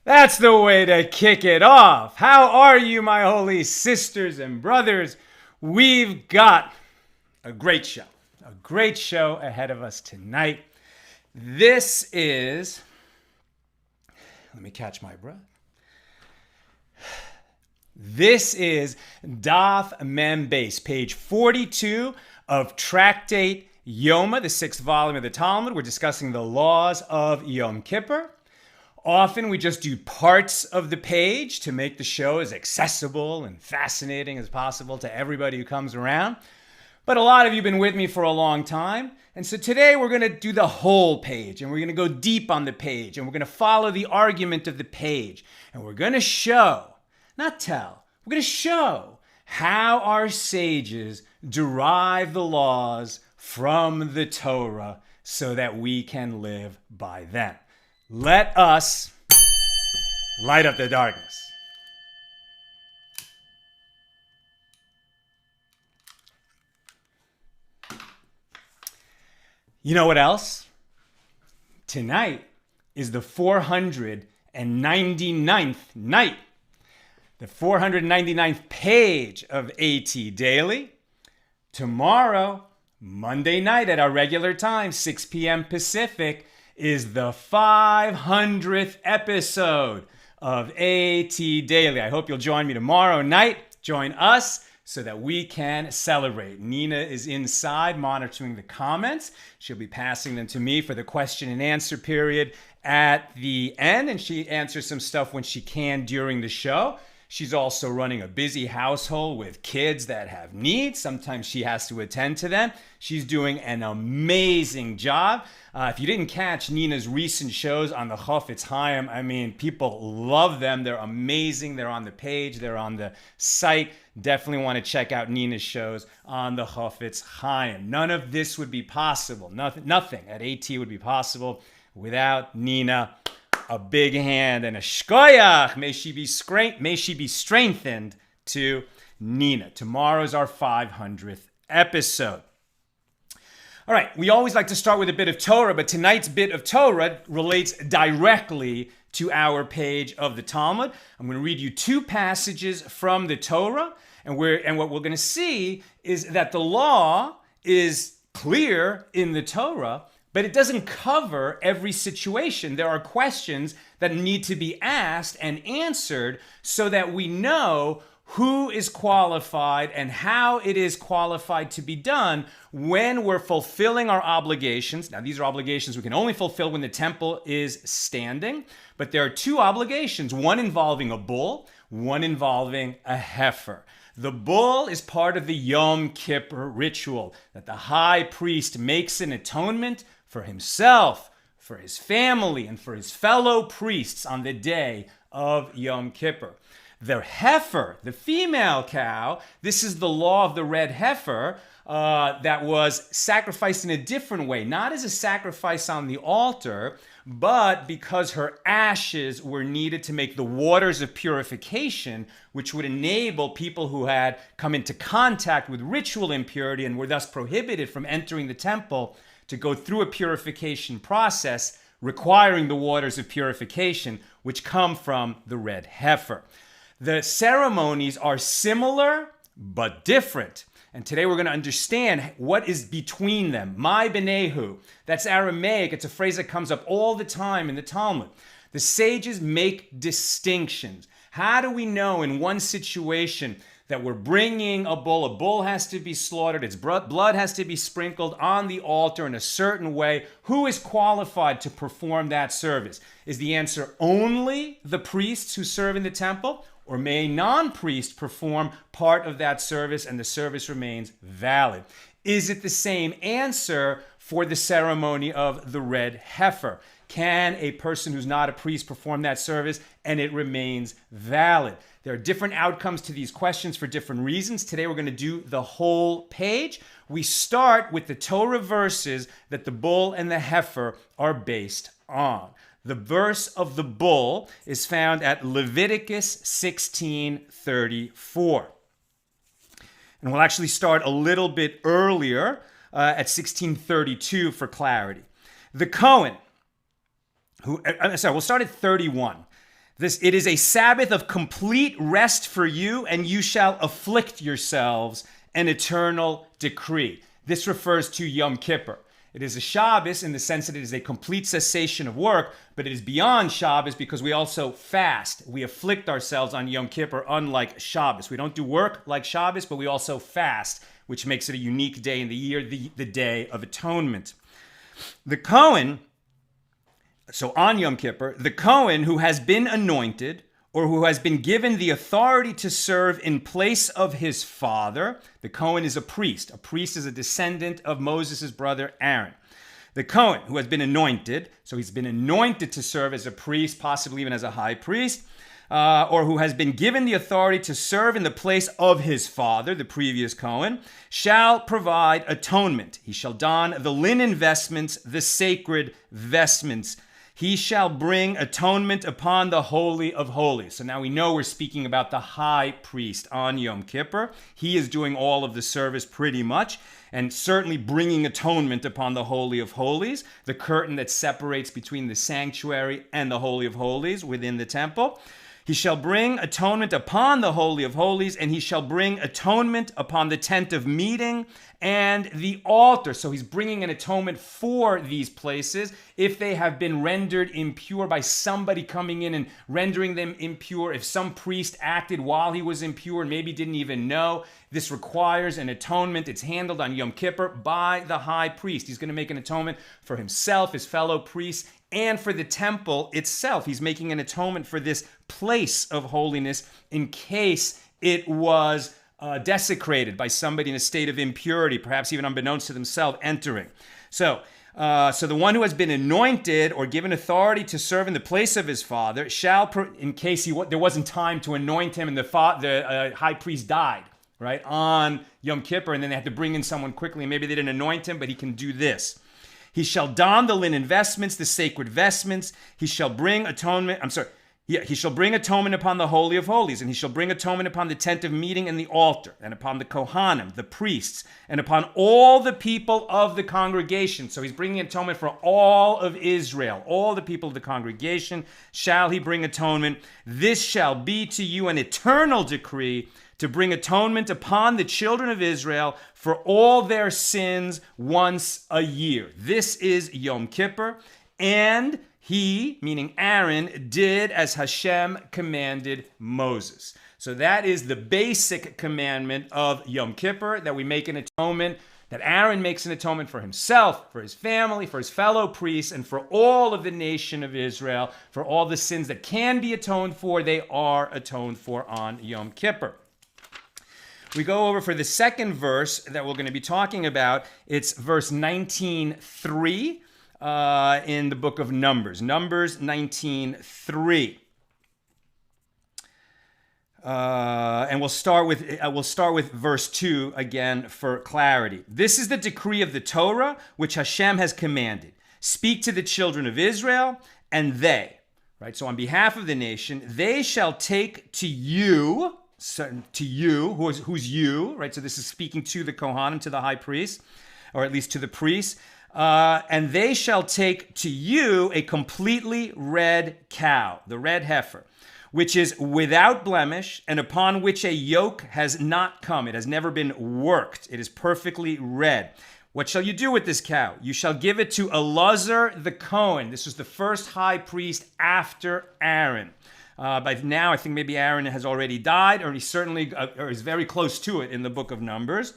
That's the way to kick it off. How are you, my holy sisters and brothers? We've got a great show ahead of us tonight. This is, let me catch my breath. This is Daf Mem Beis, page 42 of Tractate Yoma, the 6th volume of the Talmud. We're discussing the laws of Yom Kippur. Often we just do parts of the page to make the show as accessible and fascinating as possible to everybody who comes around. But a lot of you have been with me for a long time. And so today we're going to do the whole page, and we're going to go deep on the page, and we're going to follow the argument of the page. And we're going to show, not tell, we're going to show how our sages derive the laws from the Torah so that we can live by them. Let us light up the darkness. You know what else? Tonight is the 499th night, the 499th page of AT Daily. Tomorrow, Monday night at our regular time, 6 p.m. Pacific, is the 500th episode of AT Daily. I hope you'll join me tomorrow night. Join us so that we can celebrate. Nina is inside monitoring the comments. She'll be passing them to me for the question and answer period at the end, and she answers some stuff when she can during the show. She's also running a busy household with kids that have needs. Sometimes she has to attend to them. She's doing an amazing job. If you didn't catch Nina's recent shows on the Chafetz Chaim, I mean, people love them. They're amazing. They're on the page. They're on the site. Definitely want to check out Nina's shows on the Chafetz Chaim. None of this would be possible. Nothing at AT would be possible without Nina. A big hand and a shkoyach. May she be strengthened to Nina. Tomorrow's our 500th episode. All right, we always like to start with a bit of Torah, but tonight's bit of Torah relates directly to our page of the Talmud. I'm going to read you two passages from the Torah, and what we're going to see is that the law is clear in the Torah, but it doesn't cover every situation. There are questions that need to be asked and answered so that we know who is qualified and how it is qualified to be done when we're fulfilling our obligations. Now, these are obligations we can only fulfill when the temple is standing, but there are two obligations, one involving a bull, one involving a heifer. The bull is part of the Yom Kippur ritual, that the high priest makes an atonement for himself, for his family, and for his fellow priests on the day of Yom Kippur. The heifer, the female cow, this is the law of the red heifer that was sacrificed in a different way, not as a sacrifice on the altar, but because her ashes were needed to make the waters of purification, which would enable people who had come into contact with ritual impurity and were thus prohibited from entering the temple to go through a purification process requiring the waters of purification, which come from the red heifer. The ceremonies are similar but different. And today we're going to understand what is between them. My benehu, that's Aramaic. It's a phrase that comes up all the time in the Talmud. The sages make distinctions. How do we know in one situation that we're bringing a bull? A bull has to be slaughtered. Its blood has to be sprinkled on the altar in a certain way. Who is qualified to perform that service? Is the answer only the priests who serve in the temple? Or may a non-priest perform part of that service and the service remains valid? Is it the same answer for the ceremony of the red heifer? Can a person who's not a priest perform that service and it remains valid? There are different outcomes to these questions for different reasons. Today we're going to do the whole page. We start with the Torah verses that the bull and the heifer are based on. The verse of the bull is found at Leviticus 16:34. And we'll actually start a little bit earlier at 16:32 for clarity. The Cohen, we'll start at 31. It is a Sabbath of complete rest for you, and you shall afflict yourselves, an eternal decree. This refers to Yom Kippur. It is a Shabbos in the sense that it is a complete cessation of work, but it is beyond Shabbos because we also fast. We afflict ourselves on Yom Kippur, unlike Shabbos. We don't do work like Shabbos, but we also fast, which makes it a unique day in the year, the Day of Atonement. The Cohen, so on Yom Kippur, the Cohen who has been anointed or who has been given the authority to serve in place of his father. The Cohen is a priest. A priest is a descendant of Moses' brother Aaron. The Cohen who has been anointed, so he's been anointed to serve as a priest, possibly even as a high priest, or who has been given the authority to serve in the place of his father, the previous Cohen, shall provide atonement. He shall don the linen vestments, the sacred vestments. He shall bring atonement upon the Holy of Holies. So now we know we're speaking about the high priest on Yom Kippur. He is doing all of the service pretty much, and certainly bringing atonement upon the Holy of Holies, the curtain that separates between the sanctuary and the Holy of Holies within the temple. He shall bring atonement upon the Holy of Holies, and he shall bring atonement upon the tent of meeting and the altar. So he's bringing an atonement for these places if they have been rendered impure by somebody coming in and rendering them impure. If some priest acted while he was impure and maybe didn't even know, this requires an atonement. It's handled on Yom Kippur by the high priest. He's going to make an atonement for himself, his fellow priests, and for the temple itself. He's making an atonement for this place of holiness in case it was desecrated by somebody in a state of impurity, perhaps even unbeknownst to themselves, entering. So the one who has been anointed or given authority to serve in the place of his father shall, in case there wasn't time to anoint him and the high priest died, right, on Yom Kippur, and then they had to bring in someone quickly, and maybe they didn't anoint him, but he can do this. He shall don the linen vestments, the sacred vestments. He shall bring atonement. He shall bring atonement upon the Holy of Holies, and he shall bring atonement upon the tent of meeting and the altar, and upon the Kohanim, the priests, and upon all the people of the congregation. So he's bringing atonement for all of Israel. All the people of the congregation shall he bring atonement. This shall be to you an eternal decree, to bring atonement upon the children of Israel for all their sins once a year. This is Yom Kippur, and he, meaning Aaron, did as Hashem commanded Moses. So that is the basic commandment of Yom Kippur, that we make an atonement, that Aaron makes an atonement for himself, for his family, for his fellow priests, and for all of the nation of Israel, for all the sins that can be atoned for, they are atoned for on Yom Kippur. We go over for the second verse that we're going to be talking about. It's verse 19:3 in the book of Numbers. Numbers 19:3. And we'll start with verse 2 again for clarity. This is the decree of the Torah which Hashem has commanded. Speak to the children of Israel, and they, right? So on behalf of the nation, they shall take to you, who's you, right? So this is speaking to the Kohanim, to the high priest, or at least to the priests. And they shall take to you a completely red cow, the red heifer, which is without blemish, and upon which a yoke has not come. It has never been worked. It is perfectly red. What shall you do with this cow? You shall give it to Elazar the Cohen. This was the first high priest after Aaron. By now, I think maybe Aaron has already died, or he certainly or is very close to it in the book of Numbers.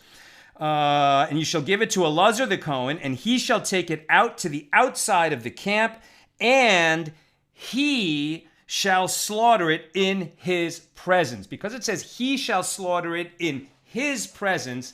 And you shall give it to Elazar the Cohen, and he shall take it out to the outside of the camp, and he shall slaughter it in his presence. Because it says he shall slaughter it in his presence,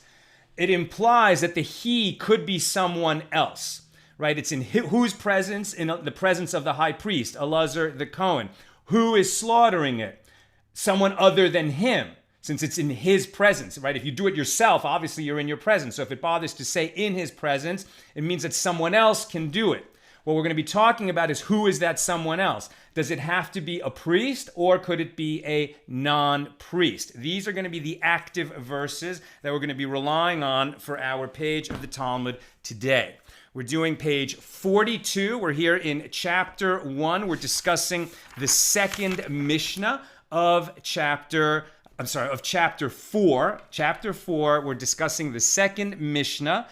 it implies that the he could be someone else, right? It's in whose presence? In the presence of the high priest, Elazar the Cohen. Who is slaughtering it? Someone other than him, since it's in his presence, right? If you do it yourself, obviously you're in your presence. So if it bothers to say in his presence, it means that someone else can do it. What we're going to be talking about is who is that someone else? Does it have to be a priest, or could it be a non-priest? These are going to be the active verses that we're going to be relying on for our page of the Talmud today. We're doing page 42. We're here in chapter 1. We're discussing the second Mishnah of chapter 4. Chapter 4, we're discussing the second Mishnah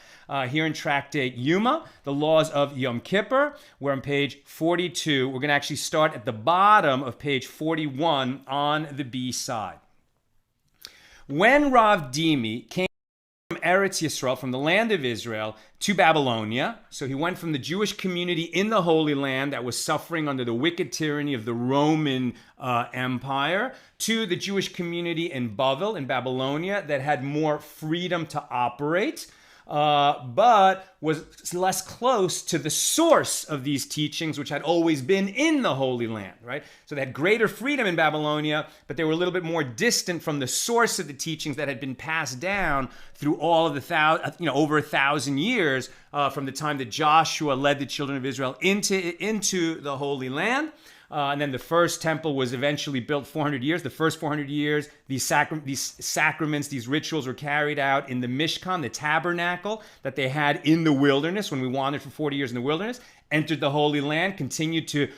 here in Tractate Yoma, the laws of Yom Kippur. We're on page 42. We're going to actually start at the bottom of page 41 on the B side. When Rav Dimi came from Eretz Yisrael, from the land of Israel, to Babylonia. So he went from the Jewish community in the Holy Land that was suffering under the wicked tyranny of the Roman Empire, to the Jewish community in Bavel, in Babylonia, that had more freedom to operate, but was less close to the source of these teachings, which had always been in the Holy Land, right? So they had greater freedom in Babylonia, but they were a little bit more distant from the source of the teachings that had been passed down through all of the over 1,000 years from the time that Joshua led the children of Israel into the Holy Land. And then the first temple was eventually built 400 years. The first 400 years, these sacraments, these rituals were carried out in the Mishkan, the tabernacle that they had in the wilderness when we wandered for 40 years in the wilderness, entered the Holy Land, continued to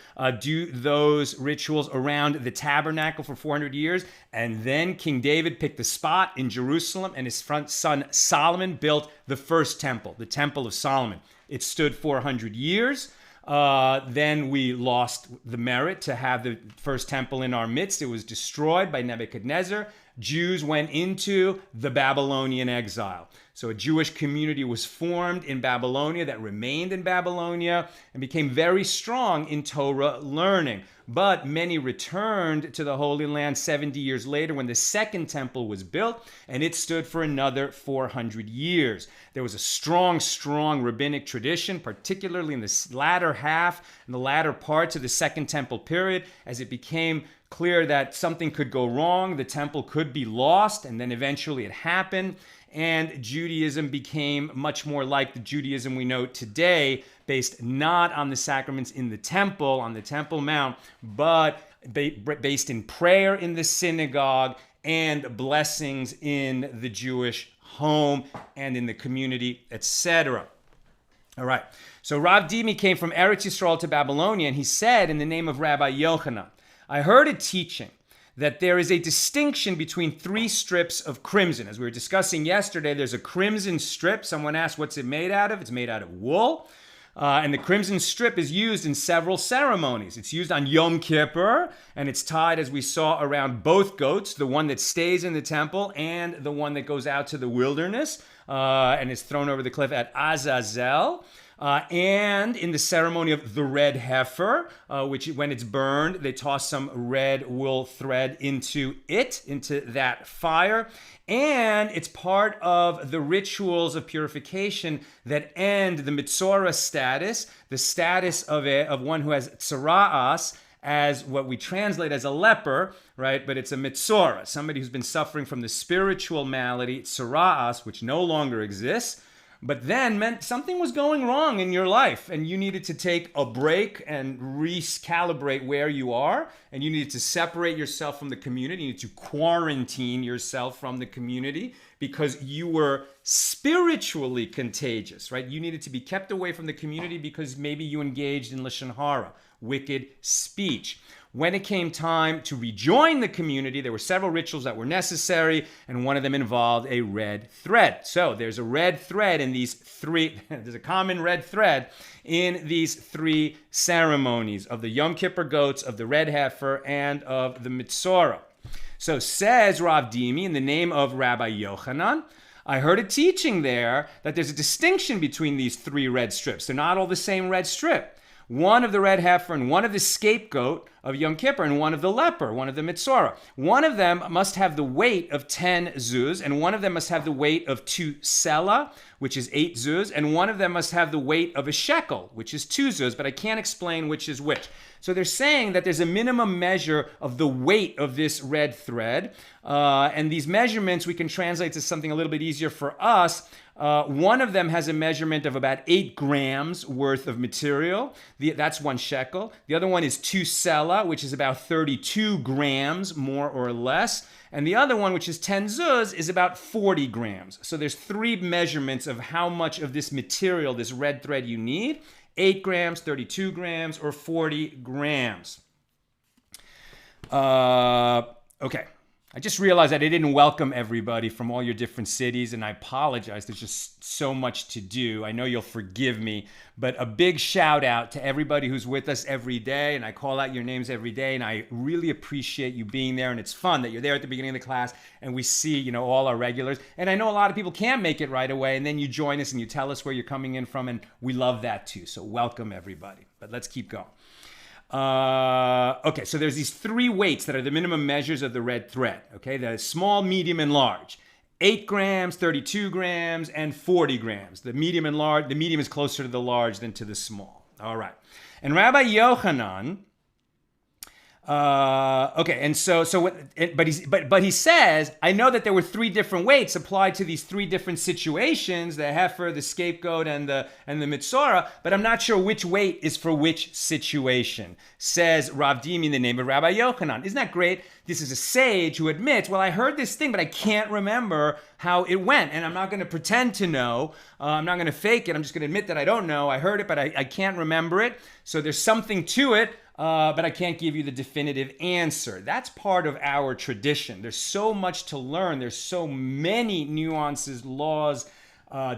do those rituals around the tabernacle for 400 years. And then King David picked a spot in Jerusalem, and his son Solomon built the first temple, the Temple of Solomon. It stood 400 years. Then we lost the merit to have the first temple in our midst. It was destroyed by Nebuchadnezzar. Jews went into the Babylonian exile. So a Jewish community was formed in Babylonia that remained in Babylonia and became very strong in Torah learning. But many returned to the Holy Land 70 years later when the second temple was built, and it stood for another 400 years. There was a strong rabbinic tradition, particularly in the latter half and the latter parts of the second temple period, as it became clear that something could go wrong, the temple could be lost, and then eventually it happened. And Judaism became much more like the Judaism we know today, based not on the sacraments in the temple, on the Temple Mount, but based in prayer in the synagogue and blessings in the Jewish home and in the community, etc. All right. So Rav Dimi came from Eretz Yisrael to Babylonia, and he said in the name of Rabbi Yochanan, I heard a teaching that there is a distinction between 3 strips of crimson. As we were discussing yesterday, there's a crimson strip. Someone asked, what's it made out of? It's made out of wool. And the crimson strip is used in several ceremonies. It's used on Yom Kippur, and it's tied, as we saw, around both goats, the one that stays in the temple and the one that goes out to the wilderness and is thrown over the cliff at Azazel. And in the ceremony of the Red Heifer, which when it's burned, they toss some red wool thread into that fire. And it's part of the rituals of purification that end the Mitzorah status, the status of one who has tzara'as, as what we translate as a leper, right? But it's a Mitzorah, somebody who's been suffering from the spiritual malady, tzara'as, which no longer exists. But then meant something was going wrong in your life and you needed to take a break and recalibrate where you are, and you needed to separate yourself from the community. You needed to quarantine yourself from the community because you were spiritually contagious, right? You needed to be kept away from the community because maybe you engaged in lashon hara, wicked speech. When it came time to rejoin the community, there were several rituals that were necessary, and one of them involved a red thread. So there's a red thread in these 3, there's a common red thread in these 3 ceremonies of the Yom Kippur goats, of the Red Heifer, and of the Mitzorah. So says Rav Dimi in the name of Rabbi Yochanan, I heard a teaching there that there's a distinction between these 3 red strips. They're not all the same red strip. One of the red heifer and one of the scapegoat of Yom Kippur and one of the leper, one of the Mitzorah. One of them must have the weight of 10 zuz, and one of them must have the weight of 2 selah, which is 8 zuz, and one of them must have the weight of a shekel, which is 2 zuz, but I can't explain which is which. So they're saying that there's a minimum measure of the weight of this red thread, and these measurements we can translate to something a little bit easier for us. One of them has a measurement of about 8 grams worth of material. That's 1 shekel. The other one is 2 selah, sela, which is about 32 grams, more or less. And the other one, which is 10 zuz, is about 40 grams. So there's 3 measurements of how much of this material, this red thread, you need. 8 grams, 32 grams, or 40 grams. Okay. I just realized that I didn't welcome everybody from all your different cities, and I apologize. There's just so much to do. I know you'll forgive me, but a big shout out to everybody who's with us every day, and I call out your names every day, and I really appreciate you being there, and it's fun that you're there at the beginning of the class, and we see, all our regulars. And I know a lot of people can't make it right away, and then you join us and you tell us where you're coming in from, and we love that too. So welcome everybody. But let's keep going. Okay, so there's these 3 weights that are the minimum measures of the red thread. Okay, the small, medium, and large. 8 grams, 32 grams, and 40 grams. The medium and large, the medium is closer to the large than to the small. All right. And Rabbi Yochanan, but he says, I know that there were 3 different weights applied to these 3 different situations, the heifer, the scapegoat, and the mitzorah, but I'm not sure which weight is for which situation, says Rav Dimi in the name of Rabbi Yochanan. Isn't that great? This is a sage who admits, well, I heard this thing, but I can't remember how it went, and I'm not going to pretend to know. I'm not going to fake it. I'm just going to admit that I don't know. I heard it, but I can't remember it. So there's something to it. But I can't give you the definitive answer. That's part of our tradition. There's so much to learn. There's so many nuances, laws,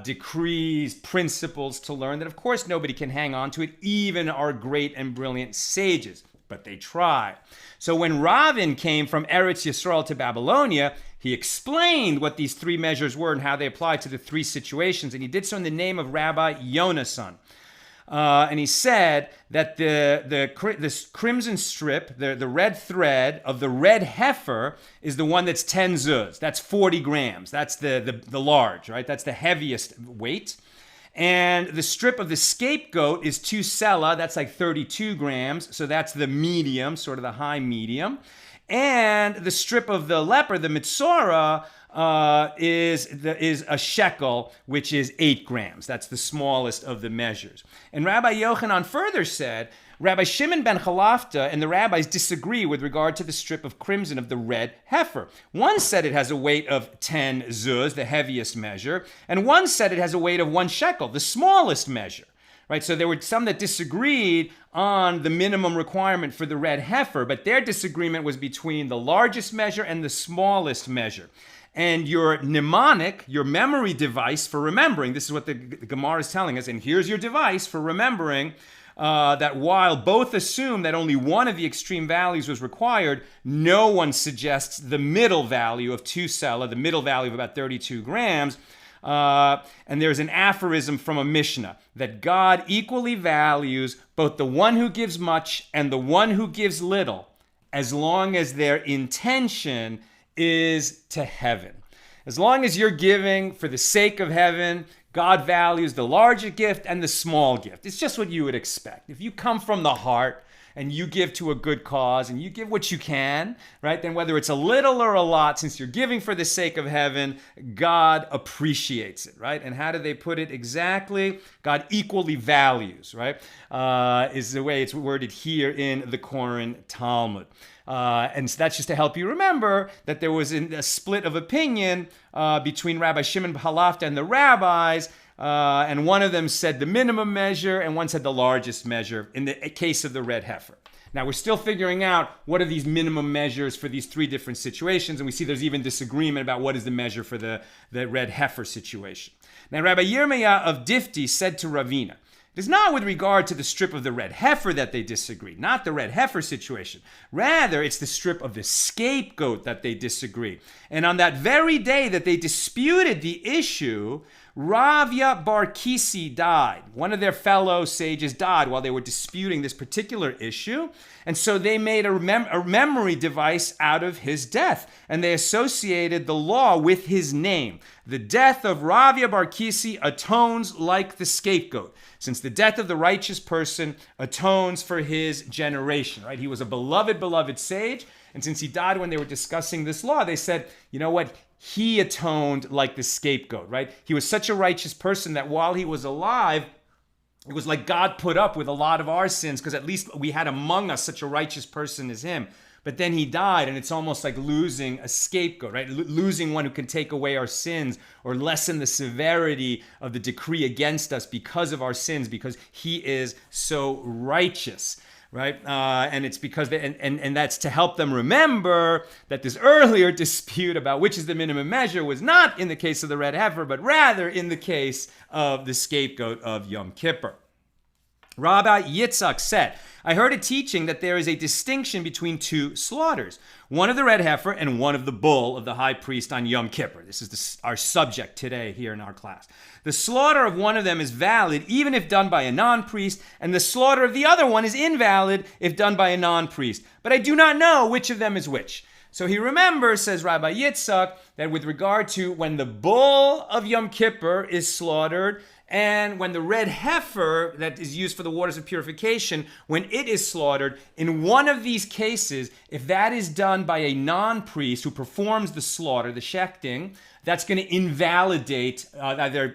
decrees, principles to learn that, of course, nobody can hang on to it, even our great and brilliant sages. But they try. So when Ravin came from Eretz Yisrael to Babylonia, he explained what these 3 measures were and how they apply to the 3 situations. And he did so in the name of Rabbi Yonasan. And he said that this crimson strip, the red thread of the red heifer is the one that's 10 zuz. That's 40 grams. That's the large, right? That's the heaviest weight. And the strip of the scapegoat is 2 sela. That's like 32 grams. So that's the medium, sort of the high medium. And the strip of the leper, the mitzorah, is a shekel, which is 8 grams. That's the smallest of the measures. And Rabbi Yochanan further said, Rabbi Shimon ben Chalafta and the rabbis disagree with regard to the strip of crimson of the red heifer. One said it has a weight of 10 zuz, the heaviest measure, and one said it has a weight of 1 shekel, the smallest measure. Right, so there were some that disagreed on the minimum requirement for the red heifer, but their disagreement was between the largest measure and the smallest measure. And your mnemonic, your memory device for remembering, this is what the Gemara is telling us, and here's your device for remembering, that while both assume that only one of the extreme values was required, no one suggests the middle value of 2 sela, the middle value of about 32 grams. And there's an aphorism from a Mishna that God equally values both the one who gives much and the one who gives little, as long as their intention is to heaven. As long as you're giving for the sake of heaven, God values the larger gift and the small gift. It's just what you would expect. If you come from the heart and you give to a good cause and you give what you can, right, then whether it's a little or a lot, since you're giving for the sake of heaven, God appreciates it, right? And how do they put it exactly? God equally values, right, is the way it's worded here in the Koran Talmud. And so that's just to help you remember that there was a split of opinion between Rabbi Shimon ben Chalafta and the rabbis, and one of them said the minimum measure and one said the largest measure in the case of the red heifer. Now we're still figuring out what are these minimum measures for these 3 different situations, and we see there's even disagreement about what is the measure for the red heifer situation. Now Rabbi Yirmiyah of Difti said to Ravina, it is not with regard to the strip of the red heifer that they disagree, not the red heifer situation. Rather, it's the strip of the scapegoat that they disagree. And on that very day that they disputed the issue, Ravya Bar Kisi died. One of their fellow sages died while they were disputing this particular issue. And so they made a memory device out of his death. And they associated the law with his name. The death of Ravya Bar Kisi atones like the scapegoat, since the death of the righteous person atones for his generation. Right? He was a beloved sage. And since he died when they were discussing this law, they said, you know what? He atoned like the scapegoat, right? He was such a righteous person that while he was alive, It was like God put up with a lot of our sins because at least we had among us such a righteous person as him. But then he died, and it's almost like losing a scapegoat, right? Losing one who can take away our sins or lessen the severity of the decree against us because of our sins, because he is so righteous, right? And it's because, and that's to help them remember that this earlier dispute about which is the minimum measure was not in the case of the red heifer, but rather in the case of the scapegoat of Yom Kippur. Rabbi Yitzchak said, I heard a teaching that there is a distinction between two slaughters, one of the red heifer and one of the bull of the high priest on Yom Kippur. This is our subject today here in our class. The slaughter of one of them is valid even if done by a non-priest, and the slaughter of the other one is invalid if done by a non-priest. But I do not know which of them is which. So he remembers, says Rabbi Yitzchak, that with regard to when the bull of Yom Kippur is slaughtered, and when the red heifer that is used for the waters of purification, when it is slaughtered, in one of these cases, if that is done by a non-priest who performs the slaughter, the shechting, that's going to invalidate either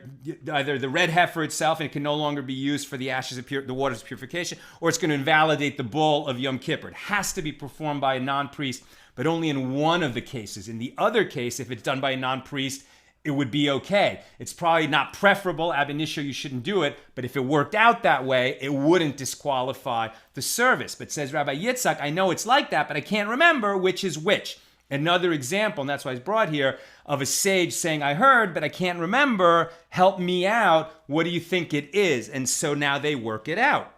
the red heifer itself, and it can no longer be used for the ashes of the waters of purification, or it's going to invalidate the bull of Yom Kippur. It has to be performed by a non-priest, but only in one of the cases. In the other case, if it's done by a non-priest, it would be okay. It's probably not preferable. Ab initio, you shouldn't do it. But if it worked out that way, it wouldn't disqualify the service. But says Rabbi Yitzchak, I know it's like that, but I can't remember which is which. Another example, and that's why it's brought here, of a sage saying, I heard, but I can't remember. Help me out. What do you think it is? And so now they work it out.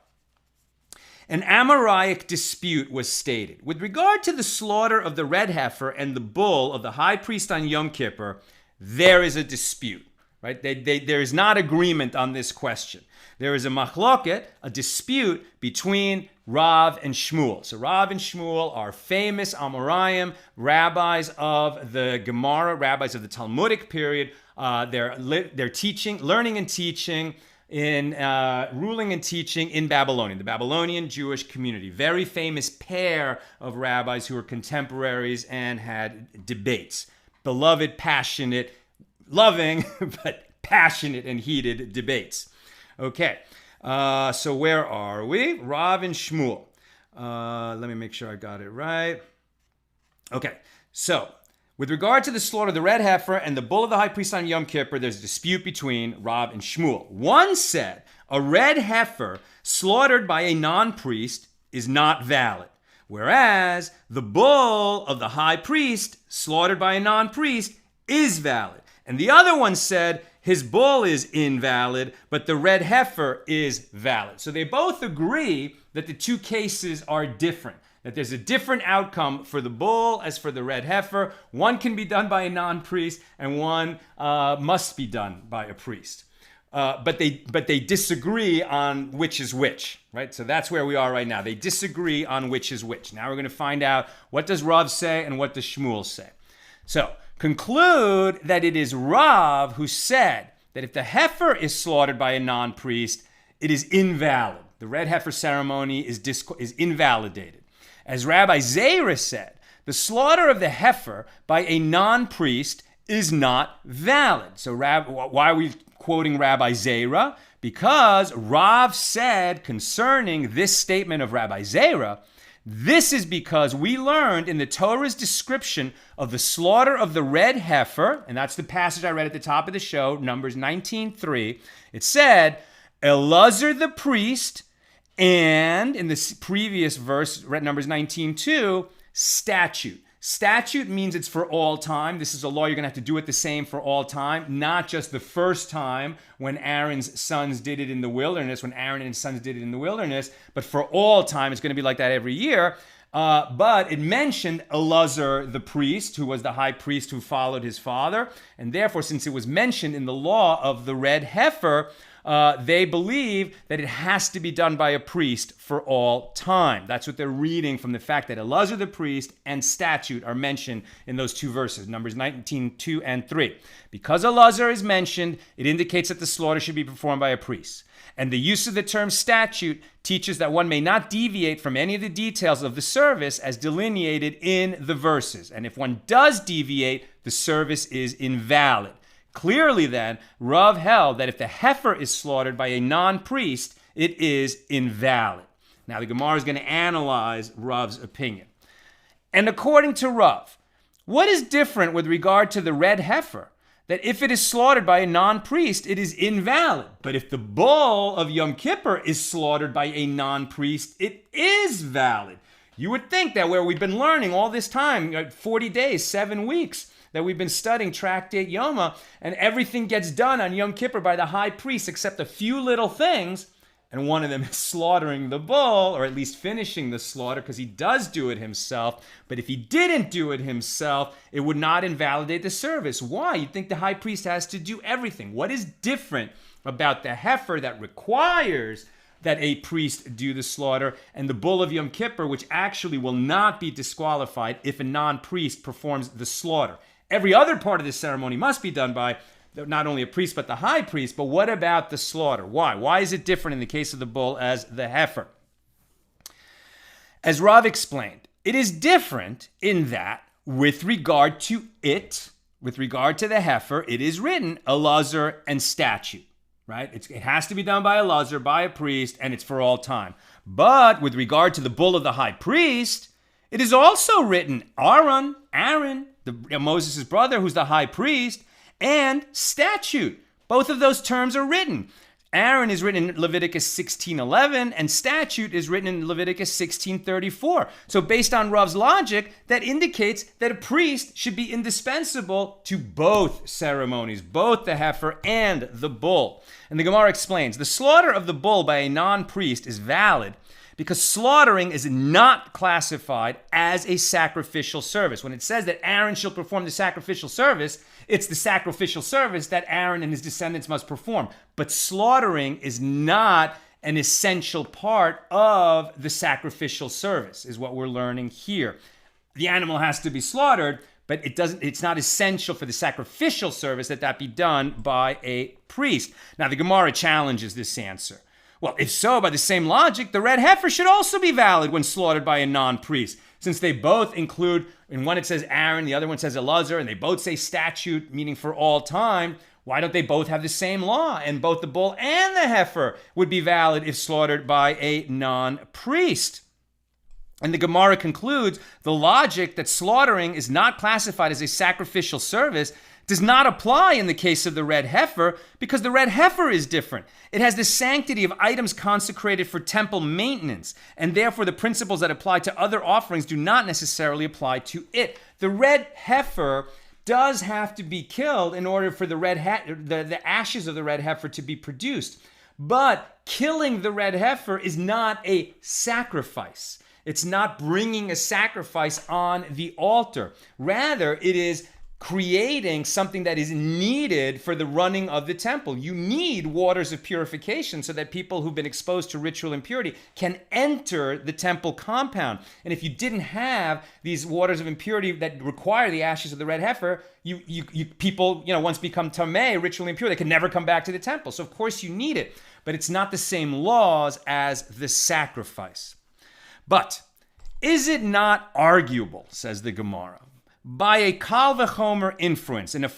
An Amoraic dispute was stated. With regard to the slaughter of the red heifer and the bull of the high priest on Yom Kippur, there is a dispute, right? There is not agreement on this question. There is a machloket, a dispute between Rav and Shmuel. So Rav and Shmuel are famous Amoraim, rabbis of the Gemara, rabbis of the Talmudic period. They're teaching, learning and teaching in ruling and teaching in Babylonian, the Babylonian Jewish community. Very famous pair of rabbis who were contemporaries and had debates. Beloved, passionate, loving, but passionate and heated debates. Okay, so where are we? Rav and Shmuel. Let me make sure I got it right. Okay, so with regard to the slaughter of the red heifer and the bull of the high priest on Yom Kippur, there's a dispute between Rav and Shmuel. One said a red heifer slaughtered by a non-priest is not valid, whereas the bull of the high priest slaughtered by a non-priest is valid. And the other one said his bull is invalid, but the red heifer is valid. So they both agree that the two cases are different, that there's a different outcome for the bull as for the red heifer. One can be done by a non-priest, and one must be done by a priest. But they disagree on which is which, right? So that's where we are right now. They disagree on which is which. Now we're going to find out what does Rav say and what does Shmuel say. So conclude that it is Rav who said that if the heifer is slaughtered by a non-priest, it is invalid. The red heifer ceremony is invalidated. As Rabbi Zera said, the slaughter of the heifer by a non-priest is not valid. So why are we quoting Rabbi Zera? Because Rav said concerning this statement of Rabbi Zera, this is because we learned in the Torah's description of the slaughter of the red heifer, and that's the passage I read at the top of the show, Numbers 19:3. It said, Elazar the priest, and in the previous verse, Numbers 19:2, statute. Statute means it's for all time. This is a law. You're going to have to do it the same for all time, not just the first time when Aaron's sons did it in the wilderness, when Aaron and his sons did it in the wilderness, but for all time. It's going to be like that every year. But it mentioned Elazar the priest, who was the high priest who followed his father. And therefore, since it was mentioned in the law of the red heifer, they believe that it has to be done by a priest for all time. That's what they're reading from the fact that Elazar the priest and statute are mentioned in those two verses, Numbers 19:2 and 3. Because Elazar is mentioned, it indicates that the slaughter should be performed by a priest. And the use of the term statute teaches that one may not deviate from any of the details of the service as delineated in the verses. And if one does deviate, the service is invalid. Clearly then, Rav held that if the heifer is slaughtered by a non-priest, it is invalid. Now the Gemara is going to analyze Rav's opinion. And according to Rav, what is different with regard to the red heifer? That if it is slaughtered by a non-priest, it is invalid. But if the bull of Yom Kippur is slaughtered by a non-priest, it is valid. You would think that where we've been learning all this time, 40 days, 7 weeks, that we've been studying Tractate Yoma, and everything gets done on Yom Kippur by the high priest except a few little things, and one of them is slaughtering the bull, or at least finishing the slaughter, because he does do it himself. But if he didn't do it himself, it would not invalidate the service. Why? You'd think the high priest has to do everything. What is different about the heifer that requires that a priest do the slaughter, and the bull of Yom Kippur, which actually will not be disqualified if a non-priest performs the slaughter? Every other part of this ceremony must be done by not only a priest, but the high priest. But what about the slaughter? Why? Why is it different in the case of the bull as the heifer? As Rav explained, it is different in that with regard to the heifer, it is written Elazar and statute, right? It has to be done by Elazar, by a priest, and it's for all time. But with regard to the bull of the high priest, it is also written Aaron, Moses' brother, who's the high priest, and statute. Both of those terms are written. Aaron is written in Leviticus 16:11, and statute is written in Leviticus 16:34. So based on Rav's logic, that indicates that a priest should be indispensable to both ceremonies, both the heifer and the bull. And the Gemara explains, the slaughter of the bull by a non-priest is valid because slaughtering is not classified as a sacrificial service. When it says that Aaron shall perform the sacrificial service, it's the sacrificial service that Aaron and his descendants must perform. But slaughtering is not an essential part of the sacrificial service, is what we're learning here. The animal has to be slaughtered, but it's not essential for the sacrificial service that be done by a priest. Now, the Gemara challenges this answer. Well, if so, by the same logic, the red heifer should also be valid when slaughtered by a non-priest, since they both include, in one it says Aaron, the other one says Elazar, and they both say statute, meaning for all time. Why don't they both have the same law? And both the bull and the heifer would be valid if slaughtered by a non-priest. And the Gemara concludes the logic that slaughtering is not classified as a sacrificial service does not apply in the case of the red heifer, because the red heifer is different. It has the sanctity of items consecrated for temple maintenance, and therefore the principles that apply to other offerings do not necessarily apply to it. The red heifer does have to be killed in order for the ashes of the red heifer to be produced. But killing the red heifer is not a sacrifice. It's not bringing a sacrifice on the altar. Rather, it is creating something that is needed for the running of the temple. You need waters of purification so that people who've been exposed to ritual impurity can enter the temple compound. And if you didn't have these waters of impurity that require the ashes of the red heifer, people once become tamei, ritually impure, they can never come back to the temple. So of course you need it, but it's not the same laws as the sacrifice. But is it not arguable, says the Gemara, by a kal v'chomer inference, a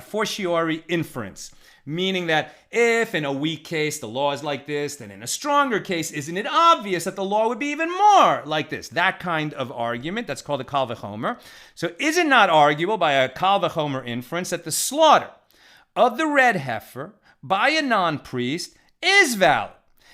fortiori inference, meaning that if in a weak case the law is like this, then in a stronger case, isn't it obvious that the law would be even more like this? That kind of argument, that's called a kal v'chomer. So is it not arguable by a kal v'chomer inference that the slaughter of the red heifer by a non-priest is valid?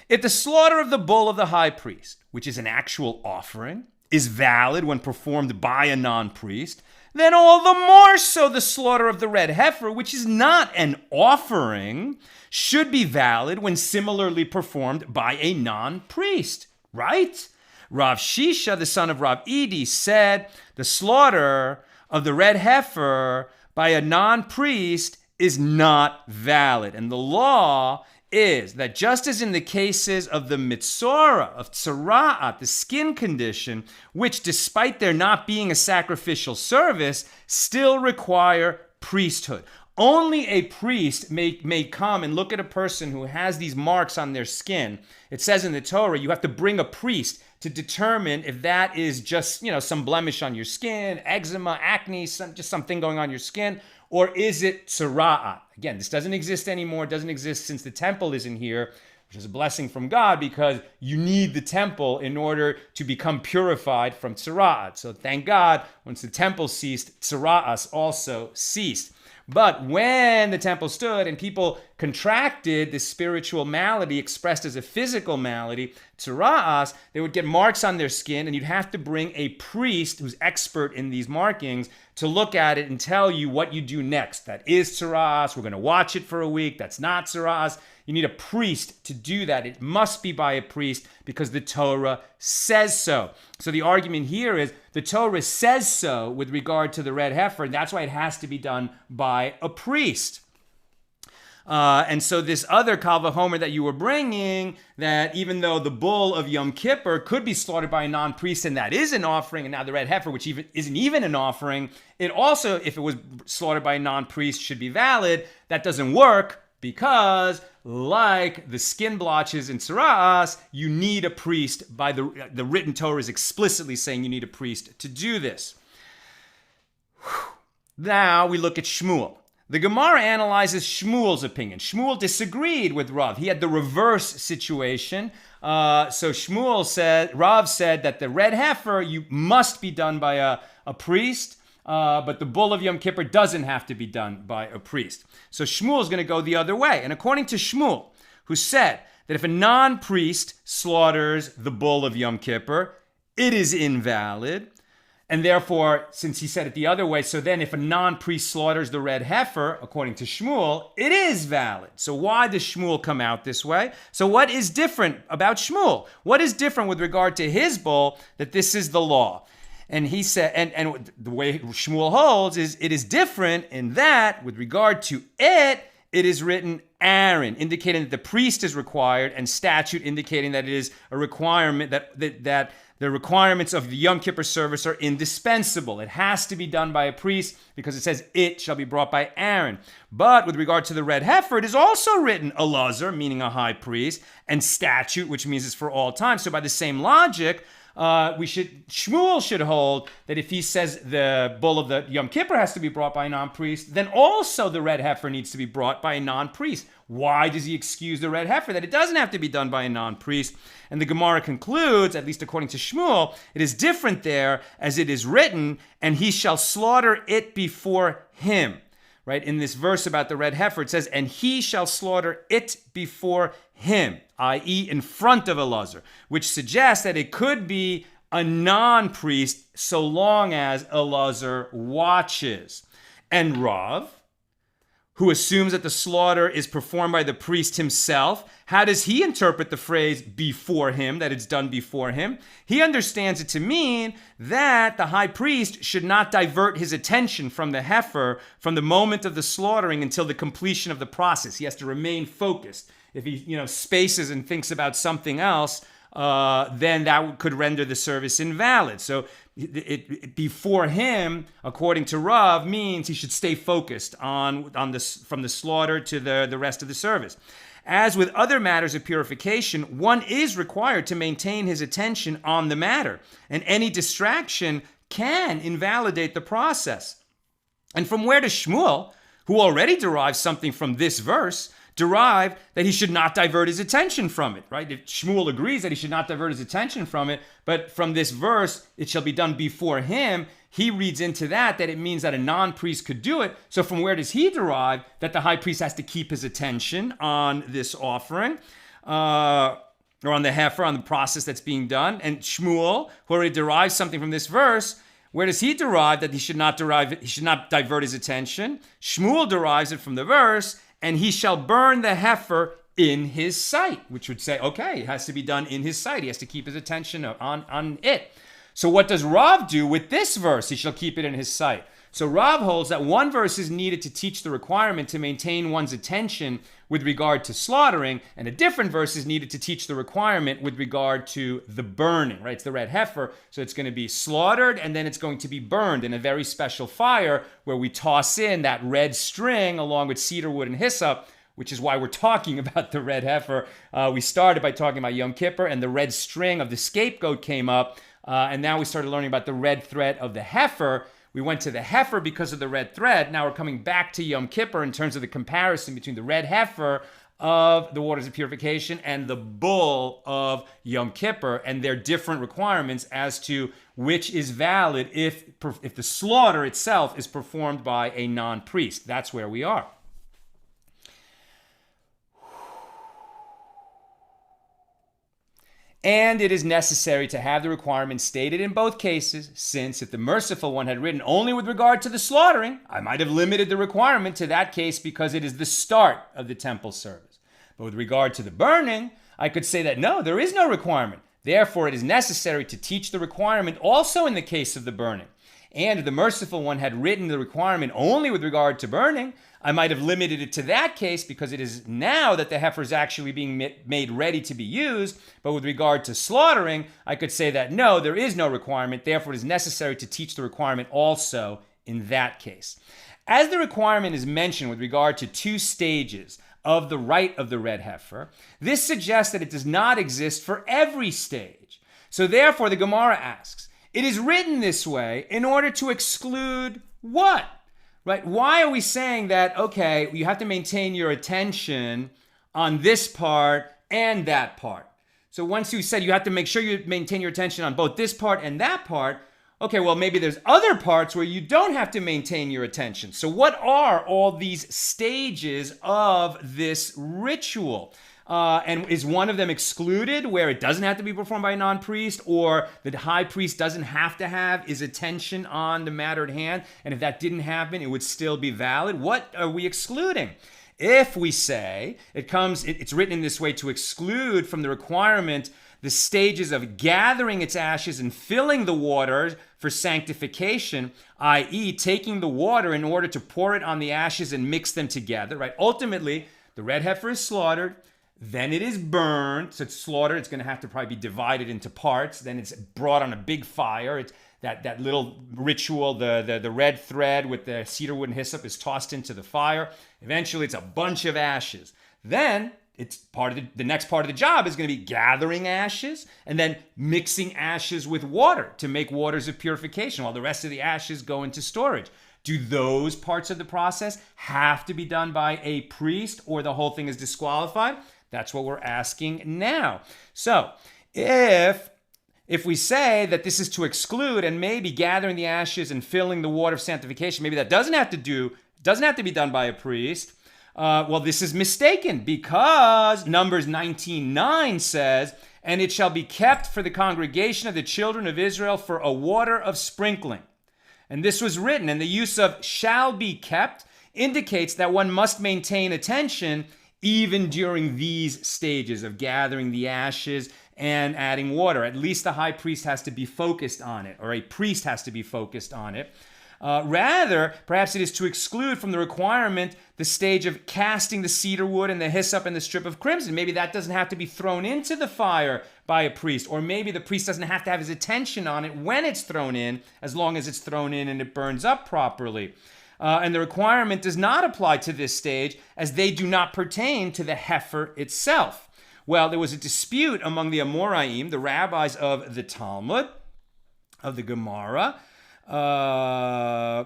If the slaughter of the bull of the high priest, which is an actual offering, is valid when performed by a non-priest, then all the more so the slaughter of the red heifer, which is not an offering, should be valid when similarly performed by a non-priest, right? Rav Shisha, the son of Rav Edi, said the slaughter of the red heifer by a non-priest is not valid. And the law is that just as in the cases of the mitzora, of tzara'at, the skin condition, which despite there not being a sacrificial service, still require priesthood. Only a priest may come and look at a person who has these marks on their skin. It says in the Torah, you have to bring a priest to determine if that is just, some blemish on your skin, eczema, acne, just something going on your skin, or is it tzara'at? Again, this doesn't exist anymore. It doesn't exist since the temple isn't here. which is a blessing from God because you need the temple in order to become purified from tzara'at. So thank God, once the temple ceased, tzara'as also ceased. But when the temple stood and people contracted this spiritual malady expressed as a physical malady, tzara'as, they would get marks on their skin, and you'd have to bring a priest who's expert in these markings to look at it and tell you what you do next. That is tzara'as. We're going to watch it for a week. That's not tzara'as. You need a priest to do that. It must be by a priest because the Torah says so. So the argument here is the Torah says so with regard to the red heifer, and that's why it has to be done by a priest. And so this other kal vachomer that you were bringing, that even though the bull of Yom Kippur could be slaughtered by a non-priest, and that is an offering, and now the red heifer, which isn't even an offering, it also, if it was slaughtered by a non-priest, should be valid. That doesn't work because, like the skin blotches in tzara'as, you need a priest. By the written Torah is explicitly saying you need a priest to do this. Now we look at Shmuel. The Gemara analyzes Shmuel's opinion. Shmuel disagreed with Rav. He had the reverse situation. So Rav said that the red heifer, you must be done by a priest, but the bull of Yom Kippur doesn't have to be done by a priest. So Shmuel is going to go the other way. And according to Shmuel, who said that if a non-priest slaughters the bull of Yom Kippur, it is invalid. And therefore, since he said it the other way, so then if a non-priest slaughters the red heifer, according to Shmuel, it is valid. So why does Shmuel come out this way? So what is different about Shmuel? What is different with regard to his bull that this is the law? And he said, and the way Shmuel holds is it is different in that with regard to it is written Aaron, indicating that the priest is required, and statute indicating that it is a requirement that the requirements of the Yom Kippur service are indispensable. It has to be done by a priest because it says it shall be brought by Aaron. But with regard to the red heifer, it is also written Elazar, meaning a high priest, and statute, which means it's for all time. So by the same logic, Shmuel should hold that if he says the bull of the Yom Kippur has to be brought by a non-priest, then also the red heifer needs to be brought by a non-priest. Why does he excuse the red heifer? That it doesn't have to be done by a non-priest. And the Gemara concludes, at least according to Shmuel, it is different there as it is written, and he shall slaughter it before him. Right? In this verse about the red heifer, it says, and he shall slaughter it before him, i.e. in front of Elazar, which suggests that it could be a non-priest so long as Elazar watches. And Rav, who assumes that the slaughter is performed by the priest himself, how does he interpret the phrase before him, that it's done before him? He understands it to mean that the high priest should not divert his attention from the heifer from the moment of the slaughtering until the completion of the process. He has to remain focused. If he, spaces and thinks about something else, then that could render the service invalid. So it before him, according to Rav, means he should stay focused on this from the slaughter to the rest of the service. As with other matters of purification, one is required to maintain his attention on the matter, and any distraction can invalidate the process. And from where does Shmuel, who already derives something from this verse, derive that he should not divert his attention from it, right? If Shmuel agrees that he should not divert his attention from it, but from this verse, it shall be done before him, he reads into that it means that a non-priest could do it. So from where does he derive that the high priest has to keep his attention on this offering, or on the heifer, on the process that's being done? And Shmuel, who already derives something from this verse, where does he derive that he should not divert his attention? Shmuel derives it from the verse, and he shall burn the heifer in his sight, which would say, okay, it has to be done in his sight. He has to keep his attention on it. So what does Rav do with this verse? He shall keep it in his sight. So Rav holds that one verse is needed to teach the requirement to maintain one's attention with regard to slaughtering, and a different verse is needed to teach the requirement with regard to the burning, right? It's the red heifer, so it's going to be slaughtered, and then it's going to be burned in a very special fire where we toss in that red string along with cedar wood and hyssop, which is why we're talking about the red heifer. We started by talking about Yom Kippur, and the red string of the scapegoat came up, and now we started learning about the red thread of the heifer. We went to the heifer because of the red thread. Now we're coming back to Yom Kippur in terms of the comparison between the red heifer of the waters of purification and the bull of Yom Kippur, and their different requirements as to which is valid if the slaughter itself is performed by a non-priest. That's where we are. And it is necessary to have the requirements stated in both cases, since if the merciful one had written only with regard to the slaughtering, I might have limited the requirement to that case because it is the start of the temple service. But with regard to the burning, I could say that no, there is no requirement. Therefore, it is necessary to teach the requirement also in the case of the burning. And if the merciful one had written the requirement only with regard to burning, I might have limited it to that case because it is now that the heifer is actually being made ready to be used. But with regard to slaughtering, I could say that no, there is no requirement. Therefore, it is necessary to teach the requirement also in that case. As the requirement is mentioned with regard to 2 stages of the rite of the red heifer, this suggests that it does not exist for every stage. So therefore, the Gemara asks, it is written this way in order to exclude what? Right? Why are we saying that, okay, you have to maintain your attention on this part and that part? So once you said you have to make sure you maintain your attention on both this part and that part, okay, well, maybe there's other parts where you don't have to maintain your attention. So what are all these stages of this ritual? And is one of them excluded where it doesn't have to be performed by a non-priest, or the high priest doesn't have to have his attention on the matter at hand? And if that didn't happen, it would still be valid. What are we excluding? If we say it's written in this way to exclude from the requirement the stages of gathering its ashes and filling the water for sanctification, i.e., taking the water in order to pour it on the ashes and mix them together, right? Ultimately, the red heifer is slaughtered. Then it is burned. So it's slaughtered. It's going to have to probably be divided into parts. Then it's brought on a big fire. It's that little ritual, the red thread with the cedar wood and hyssop is tossed into the fire. Eventually, it's a bunch of ashes. Then it's part of the next part of the job is going to be gathering ashes and then mixing ashes with water to make waters of purification while the rest of the ashes go into storage. Do those parts of the process have to be done by a priest, or the whole thing is disqualified? That's what we're asking now. So if we say that this is to exclude and maybe gathering the ashes and filling the water of sanctification, maybe that doesn't have to be done by a priest. Well, this is mistaken because Numbers 19:9 says, "And it shall be kept for the congregation of the children of Israel for a water of sprinkling." And this was written, and the use of "shall be kept" indicates that one must maintain attention even during these stages of gathering the ashes and adding water. At least the high priest has to be focused on it, or a priest has to be focused on it. Rather, perhaps it is to exclude from the requirement the stage of casting the cedar wood and the hyssop and the strip of crimson. Maybe that doesn't have to be thrown into the fire by a priest, or maybe the priest doesn't have to have his attention on it when it's thrown in, as long as it's thrown in and it burns up properly. And the requirement does not apply to this stage, as they do not pertain to the heifer itself. Well, there was a dispute among the Amoraim, the rabbis of the Talmud, of the Gemara, so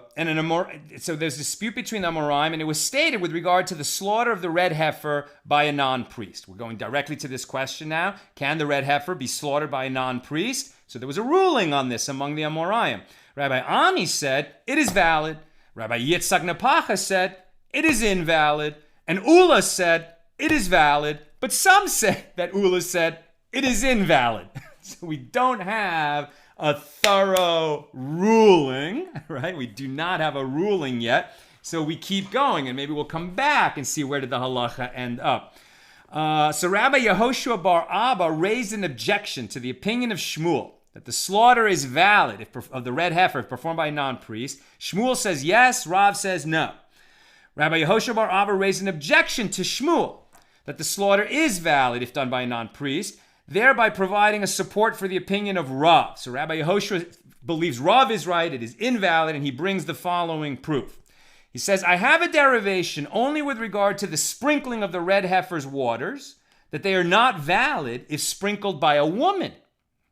there's a dispute between the Amoraim, and it was stated with regard to the slaughter of the red heifer by a non-priest. We're going directly to this question now. Can the red heifer be slaughtered by a non-priest? So there was a ruling on this among the Amoraim. Rabbi Ami said, it is valid. Rabbi Yitzchak Napacha said, it is invalid. And Ula said, it is valid. But some say that Ula said, it is invalid. So we don't have a thorough ruling, right? We do not have a ruling yet. So we keep going, and maybe we'll come back and see where did the halacha end up. So Rabbi Yehoshua bar Abba raised an objection to the opinion of Shmuel that the slaughter is valid of the red heifer if performed by a non-priest. Shmuel says yes, Rav says no. Rabbi Yehoshua bar Abba raised an objection to Shmuel that the slaughter is valid if done by a non-priest, thereby providing a support for the opinion of Rav. So Rabbi Yehoshua believes Rav is right, it is invalid, and he brings the following proof. He says, I have a derivation only with regard to the sprinkling of the red heifer's waters, that they are not valid if sprinkled by a woman,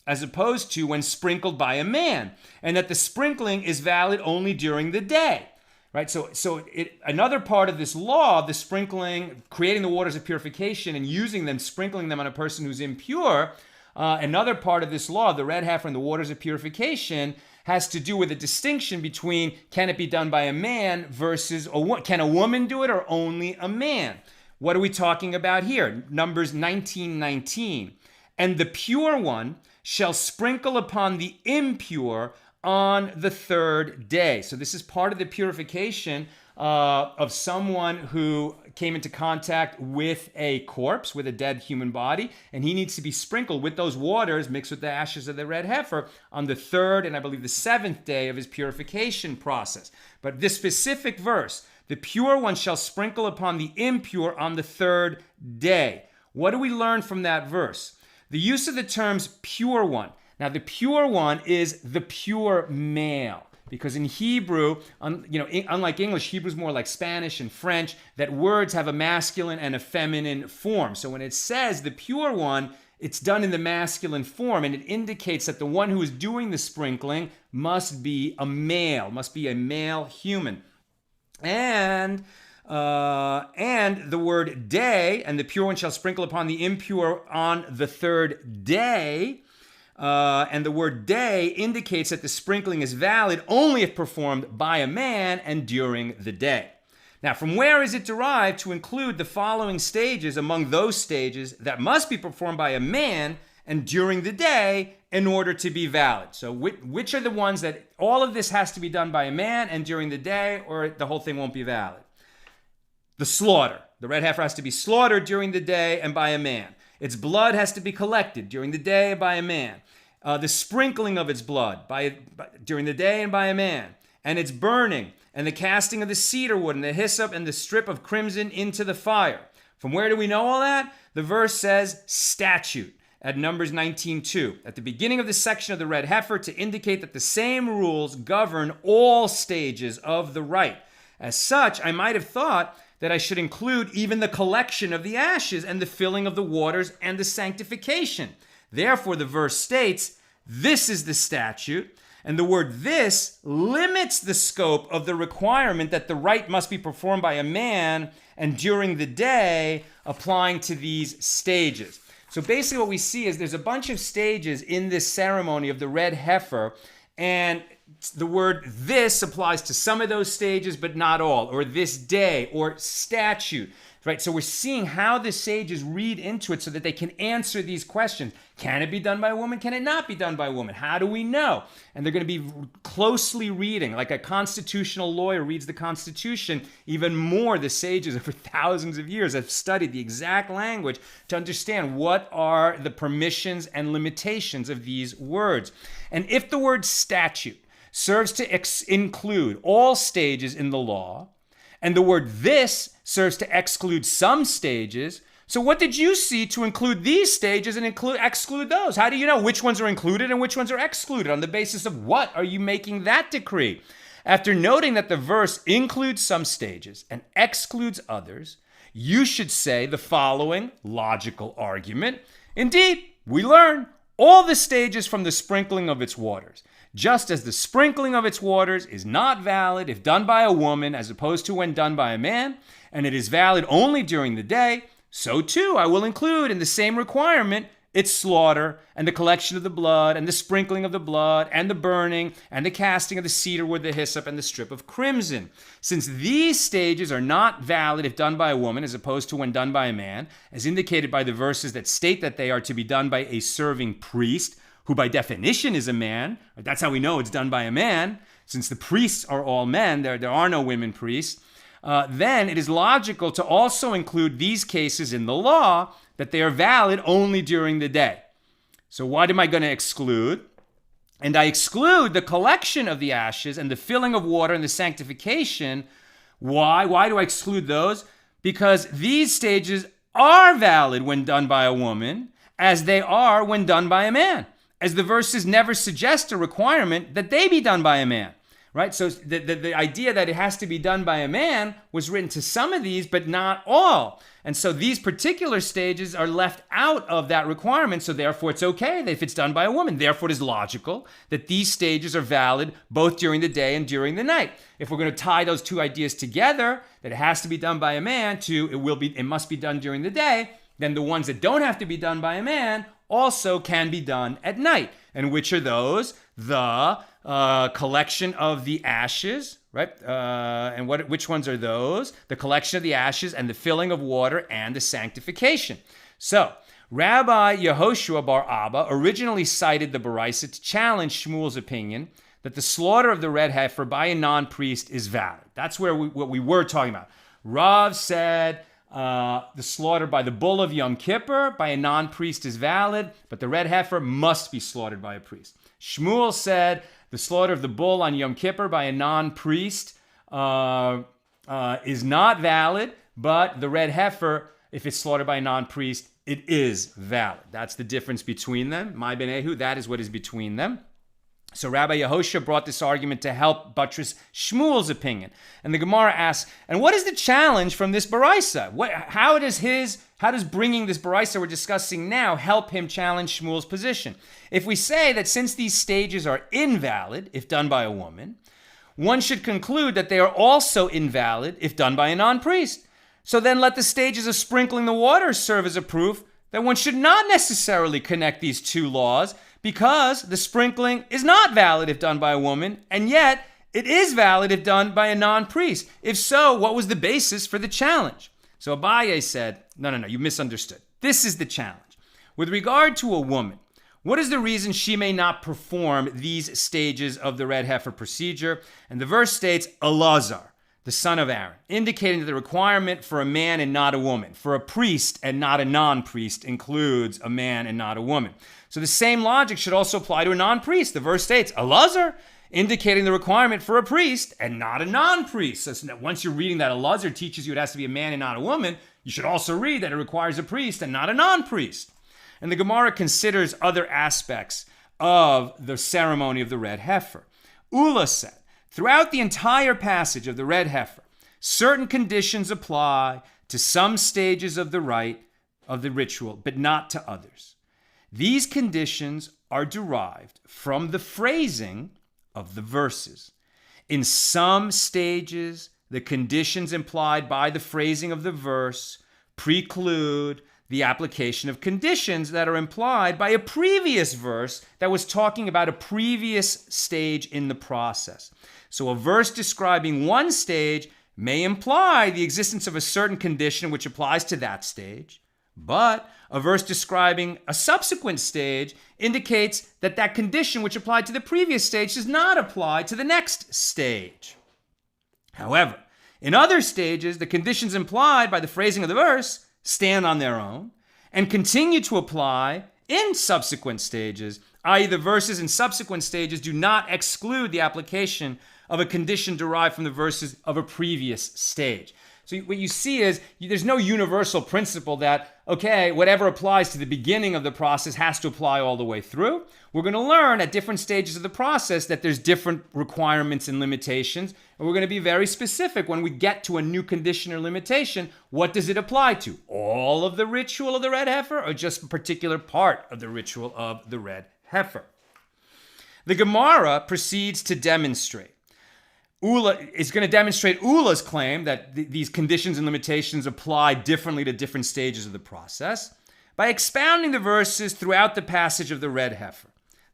as opposed to when sprinkled by a man, and that the sprinkling is valid only during the day. right? Another part of this law, the sprinkling, creating the waters of purification and using them, sprinkling them on a person who's impure, another part of this law, the red heifer and the waters of purification, has to do with a distinction between can it be done by a man versus can a woman do it or only a man? What are we talking about here? Numbers 19:19. And the pure one shall sprinkle upon the impure on the third day. So this is part of the purification of someone who came into contact with a corpse, with a dead human body, and he needs to be sprinkled with those waters mixed with the ashes of the red heifer on the third and I believe the seventh day of his purification process. But this specific verse, the pure one shall sprinkle upon the impure on the third day. What do we learn from that verse? The use of the terms pure one. Now, the pure one is the pure male. Because in Hebrew, unlike English, Hebrew is more like Spanish and French, that words have a masculine and a feminine form. So when it says the pure one, it's done in the masculine form, and it indicates that the one who is doing the sprinkling must be a male human. And the word day, and the pure one shall sprinkle upon the impure on the third day. And the word day indicates that the sprinkling is valid only if performed by a man and during the day. Now, from where is it derived to include the following stages among those stages that must be performed by a man and during the day in order to be valid? So which are the ones that all of this has to be done by a man and during the day, or the whole thing won't be valid? The slaughter. The red heifer has to be slaughtered during the day and by a man. Its blood has to be collected during the day by a man. The sprinkling of its blood during the day and by a man. And its burning and the casting of the cedar wood and the hyssop and the strip of crimson into the fire. From where do we know all that? The verse says statute at Numbers 19:2. At the beginning of the section of the red heifer to indicate that the same rules govern all stages of the rite. As such, I might have thought that I should include even the collection of the ashes and the filling of the waters and the sanctification. Therefore, the verse states, this is the statute, and the word this limits the scope of the requirement that the rite must be performed by a man and during the day, applying to these stages. So basically what we see is there's a bunch of stages in this ceremony of the red heifer, and the word this applies to some of those stages, but not all, or this day, or statute, right? So we're seeing how the sages read into it so that they can answer these questions. Can it be done by a woman? Can it not be done by a woman? How do we know? And they're going to be closely reading, like a constitutional lawyer reads the Constitution. Even more, the sages over thousands of years have studied the exact language to understand what are the permissions and limitations of these words. And if the word statute serves to include all stages in the law, and the word this serves to exclude some stages, so what did you see to include these stages and exclude those? How do you know which ones are included and which ones are excluded? On the basis of what are you making that decree? After noting that the verse includes some stages and excludes others, you should say the following logical argument. Indeed, we learn all the stages from the sprinkling of its waters. Just as the sprinkling of its waters is not valid if done by a woman as opposed to when done by a man, and it is valid only during the day, so too I will include in the same requirement its slaughter and the collection of the blood and the sprinkling of the blood and the burning and the casting of the cedar wood, the hyssop, and the strip of crimson. Since these stages are not valid if done by a woman as opposed to when done by a man, as indicated by the verses that state that they are to be done by a serving priest, who by definition is a man. That's how we know it's done by a man. Since the priests are all men, there are no women priests. Then it is logical to also include these cases in the law that they are valid only during the day. So what am I going to exclude? And I exclude the collection of the ashes and the filling of water and the sanctification. Why? Why do I exclude those? Because these stages are valid when done by a woman, as they are when done by a man, as the verses never suggest a requirement that they be done by a man. right? So the idea that it has to be done by a man was written to some of these, but not all. And so these particular stages are left out of that requirement. So therefore it's okay if it's done by a woman. Therefore it is logical that these stages are valid both during the day and during the night. If we're going to tie those two ideas together, that it has to be done by a man to it must be done during the day, then the ones that don't have to be done by a man also can be done at night. And which are those? The collection of the ashes, right? And which ones are those? The collection of the ashes and the filling of water and the sanctification. So, Rabbi Yehoshua bar Abba originally cited the Baraisa to challenge Shmuel's opinion that the slaughter of the red heifer by a non-priest is valid. That's what we were talking about. Rav said the slaughter by the bull of Yom Kippur by a non-priest is valid, but the red heifer must be slaughtered by a priest. Shmuel said the slaughter of the bull on Yom Kippur by a non-priest is not valid, but the red heifer, if it's slaughtered by a non-priest, it is valid. That's the difference between them. My Benehu, that is what is between them. So Rabbi Yehoshua brought this argument to help buttress Shmuel's opinion. And the Gemara asks, and what is the challenge from this Baraisa? How does bringing this Baraisa we're discussing now help him challenge Shmuel's position? If we say that since these stages are invalid if done by a woman, one should conclude that they are also invalid if done by a non-priest. So then let the stages of sprinkling the water serve as a proof that one should not necessarily connect these two laws, because the sprinkling is not valid if done by a woman, and yet it is valid if done by a non-priest. If so, what was the basis for the challenge? So Abaye said, no, you misunderstood. This is the challenge. With regard to a woman, what is the reason she may not perform these stages of the red heifer procedure? And the verse states, Elazar, the son of Aaron, indicating that the requirement for a man and not a woman, for a priest and not a non-priest, includes a man and not a woman. So the same logic should also apply to a non-priest. The verse states, Elazar, indicating the requirement for a priest and not a non-priest. So once you're reading that Elazar teaches you it has to be a man and not a woman, you should also read that it requires a priest and not a non-priest. And the Gemara considers other aspects of the ceremony of the red heifer. Ula said, throughout the entire passage of the red heifer, certain conditions apply to some stages of the rite of the ritual, but not to others. These conditions are derived from the phrasing of the verses. In some stages, the conditions implied by the phrasing of the verse preclude the application of conditions that are implied by a previous verse that was talking about a previous stage in the process. So a verse describing one stage may imply the existence of a certain condition which applies to that stage, but a verse describing a subsequent stage indicates that that condition which applied to the previous stage does not apply to the next stage. However, in other stages, the conditions implied by the phrasing of the verse stand on their own and continue to apply in subsequent stages, i.e. the verses in subsequent stages do not exclude the application of a condition derived from the verses of a previous stage. So what you see is there's no universal principle that, okay, whatever applies to the beginning of the process has to apply all the way through. We're going to learn at different stages of the process that there's different requirements and limitations, and we're going to be very specific when we get to a new condition or limitation. What does it apply to? All of the ritual of the red heifer, or just a particular part of the ritual of the red heifer? The Gemara proceeds to demonstrate. Ula is going to demonstrate Ula's claim that these conditions and limitations apply differently to different stages of the process by expounding the verses throughout the passage of the red heifer.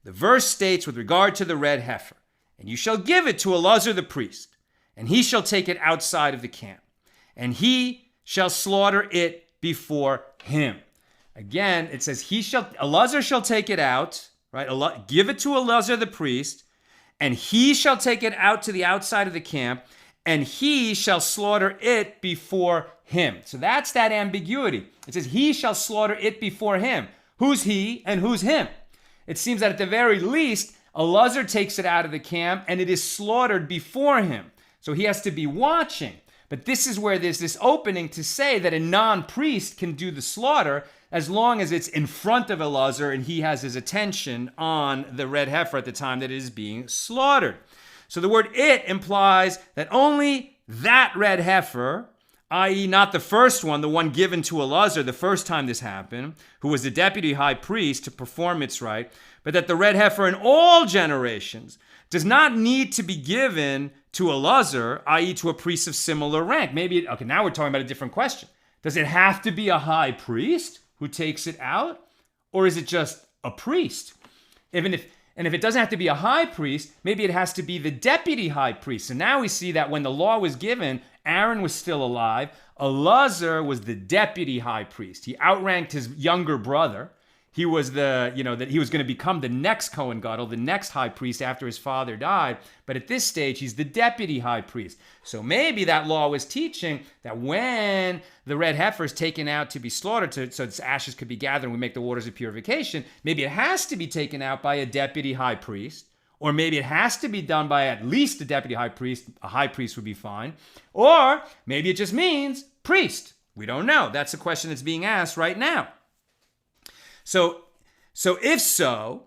The verse states with regard to the red heifer, and you shall give it to Elazar the priest, and he shall take it outside of the camp, and he shall slaughter it before him. Again, it says Elazar shall take it out, right? Give it to Elazar the priest, and he shall take it out to the outside of the camp, and he shall slaughter it before him. So that's that ambiguity. It says he shall slaughter it before him. Who's he and who's him? It seems that at the very least, Elazar takes it out of the camp, and it is slaughtered before him. So he has to be watching. But this is where there's this opening to say that a non-priest can do the slaughter as long as it's in front of Elazar and he has his attention on the red heifer at the time that it is being slaughtered. So the word it implies that only that red heifer, i.e. not the first one, the one given to Elazar the first time this happened, who was the deputy high priest to perform its rite, but that the red heifer in all generations does not need to be given to Elazar, i.e. to a priest of similar rank. Maybe, okay, now we're talking about a different question. Does it have to be a high priest who takes it out? Or is it just a priest? And if it doesn't have to be a high priest, maybe it has to be the deputy high priest. So now we see that when the law was given, Aaron was still alive. Elazar was the deputy high priest. He outranked his younger brother. He was that he was going to become the next Kohen Gadol, the next high priest after his father died. But at this stage, he's the deputy high priest. So maybe that law was teaching that when the red heifer is taken out to be slaughtered, so its ashes could be gathered and we make the waters of purification, maybe it has to be taken out by a deputy high priest. Or maybe it has to be done by at least a deputy high priest. A high priest would be fine. Or maybe it just means priest. We don't know. That's a question that's being asked right now. So if so,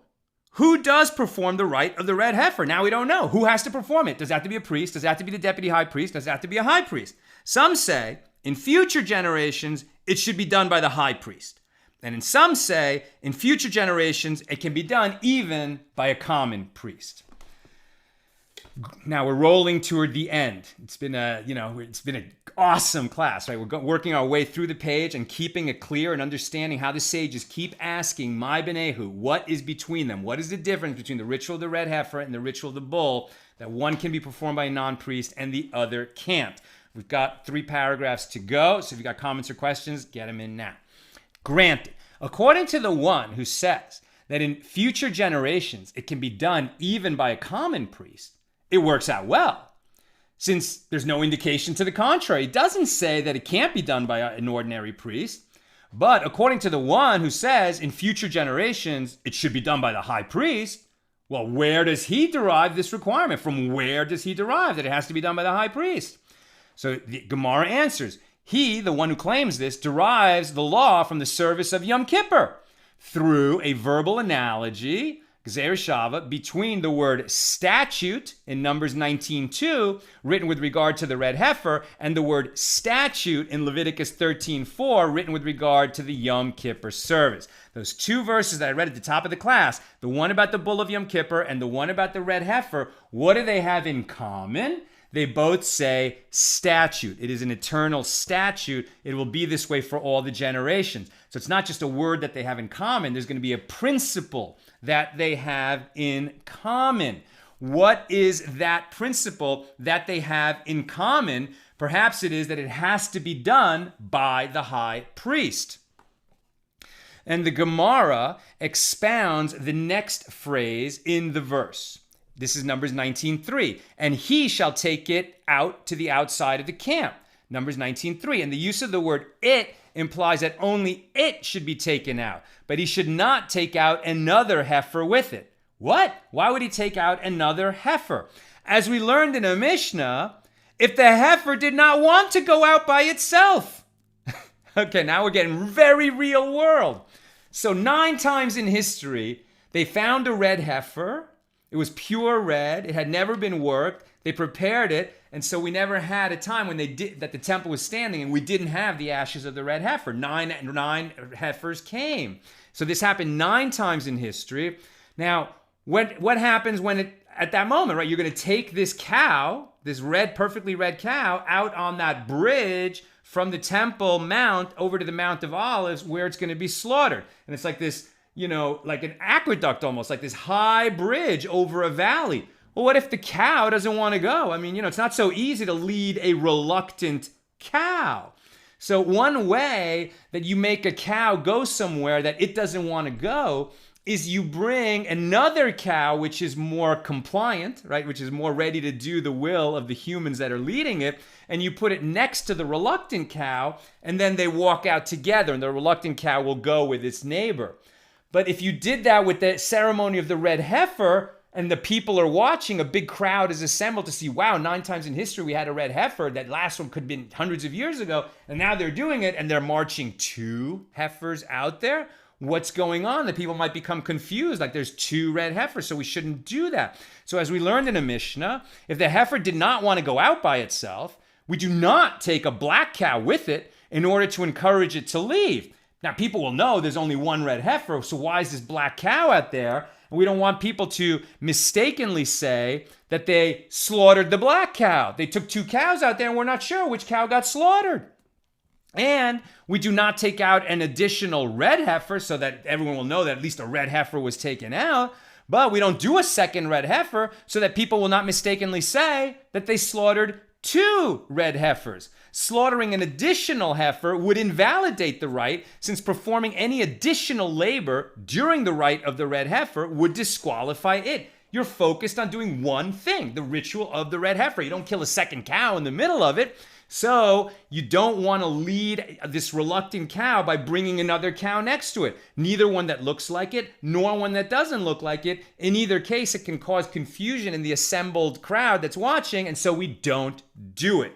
who does perform the rite of the red heifer? Now we don't know. Who has to perform it? Does it have to be a priest? Does it have to be the deputy high priest? Does it have to be a high priest? Some say in future generations, it should be done by the high priest. And in some say in future generations, it can be done even by a common priest. Now we're rolling toward the end. It's been an awesome class, right? We're working our way through the page and keeping it clear and understanding how the sages keep asking, my B'nehu, what is between them? What is the difference between the ritual of the red heifer and the ritual of the bull? That one can be performed by a non-priest and the other can't. We've got 3 paragraphs to go, so if you've got comments or questions, get them in now. Granted, according to the one who says that in future generations it can be done even by a common priest, it works out well. Since there's no indication to the contrary. It doesn't say that it can't be done by an ordinary priest. But according to the one who says in future generations it should be done by the high priest, well, where does he derive this requirement? From where does he derive that it has to be done by the high priest? So the Gemara answers, he, the one who claims this, derives the law from the service of Yom Kippur through a verbal analogy, Gzeir Shava, between the word statute in Numbers 19:2, written with regard to the red heifer, and the word statute in Leviticus 13:4, written with regard to the Yom Kippur service. Those 2 verses that I read at the top of the class, the one about the bull of Yom Kippur and the one about the red heifer, what do they have in common? They both say statute. It is an eternal statute. It will be this way for all the generations. So it's not just a word that they have in common. There's going to be a principle that they have in common. What is that principle that they have in common? Perhaps it is that it has to be done by the high priest. And the Gemara expounds the next phrase in the verse. This is Numbers 19:3. And he shall take it out to the outside of the camp. Numbers 19:3. And the use of the word it implies that only it should be taken out, but he should not take out another heifer with it. What? Why would he take out another heifer? As we learned in a Mishna, if the heifer did not want to go out by itself. Okay, now we're getting very real world. So 9 times in history, they found a red heifer. It was pure red. It had never been worked. They prepared it. And so we never had a time when that the temple was standing and we didn't have the ashes of the red heifer. Nine heifers came. So this happened 9 times in history. Now, what happens when at that moment, right? You're going to take this cow, this perfectly red cow, out on that bridge from the Temple Mount over to the Mount of Olives where it's going to be slaughtered. And it's like this, like an aqueduct almost, like this high bridge over a valley. Well, what if the cow doesn't want to go? I mean, it's not so easy to lead a reluctant cow. So one way that you make a cow go somewhere that it doesn't want to go is you bring another cow which is more compliant, right? Which is more ready to do the will of the humans that are leading it, and you put it next to the reluctant cow, and then they walk out together, and the reluctant cow will go with its neighbor. But if you did that with the ceremony of the red heifer, and the people are watching, a big crowd is assembled to see, wow, 9 times in history we had a red heifer. That last one could have been hundreds of years ago, and now they're doing it, and they're marching 2 heifers out there. what's going on, that people might become confused, like there's 2 red heifers, so we shouldn't do that. So as we learned in a Mishnah, if the heifer did not want to go out by itself, we do not take a black cow with it in order to encourage it to leave. Now, people will know there's only 1 red heifer, so why is this black cow out there? And we don't want people to mistakenly say that they slaughtered the black cow. They took 2 cows out there and we're not sure which cow got slaughtered. And we do not take out an additional red heifer so that everyone will know that at least a red heifer was taken out. But we don't do a second red heifer so that people will not mistakenly say that they slaughtered 2 red heifers. Slaughtering an additional heifer would invalidate the rite, since performing any additional labor during the rite of the red heifer would disqualify it. You're focused on doing one thing, the ritual of the red heifer. You don't kill a second cow in the middle of it. So you don't want to lead this reluctant cow by bringing another cow next to it. Neither one that looks like it, nor one that doesn't look like it. In either case, it can cause confusion in the assembled crowd that's watching, and so we don't do it.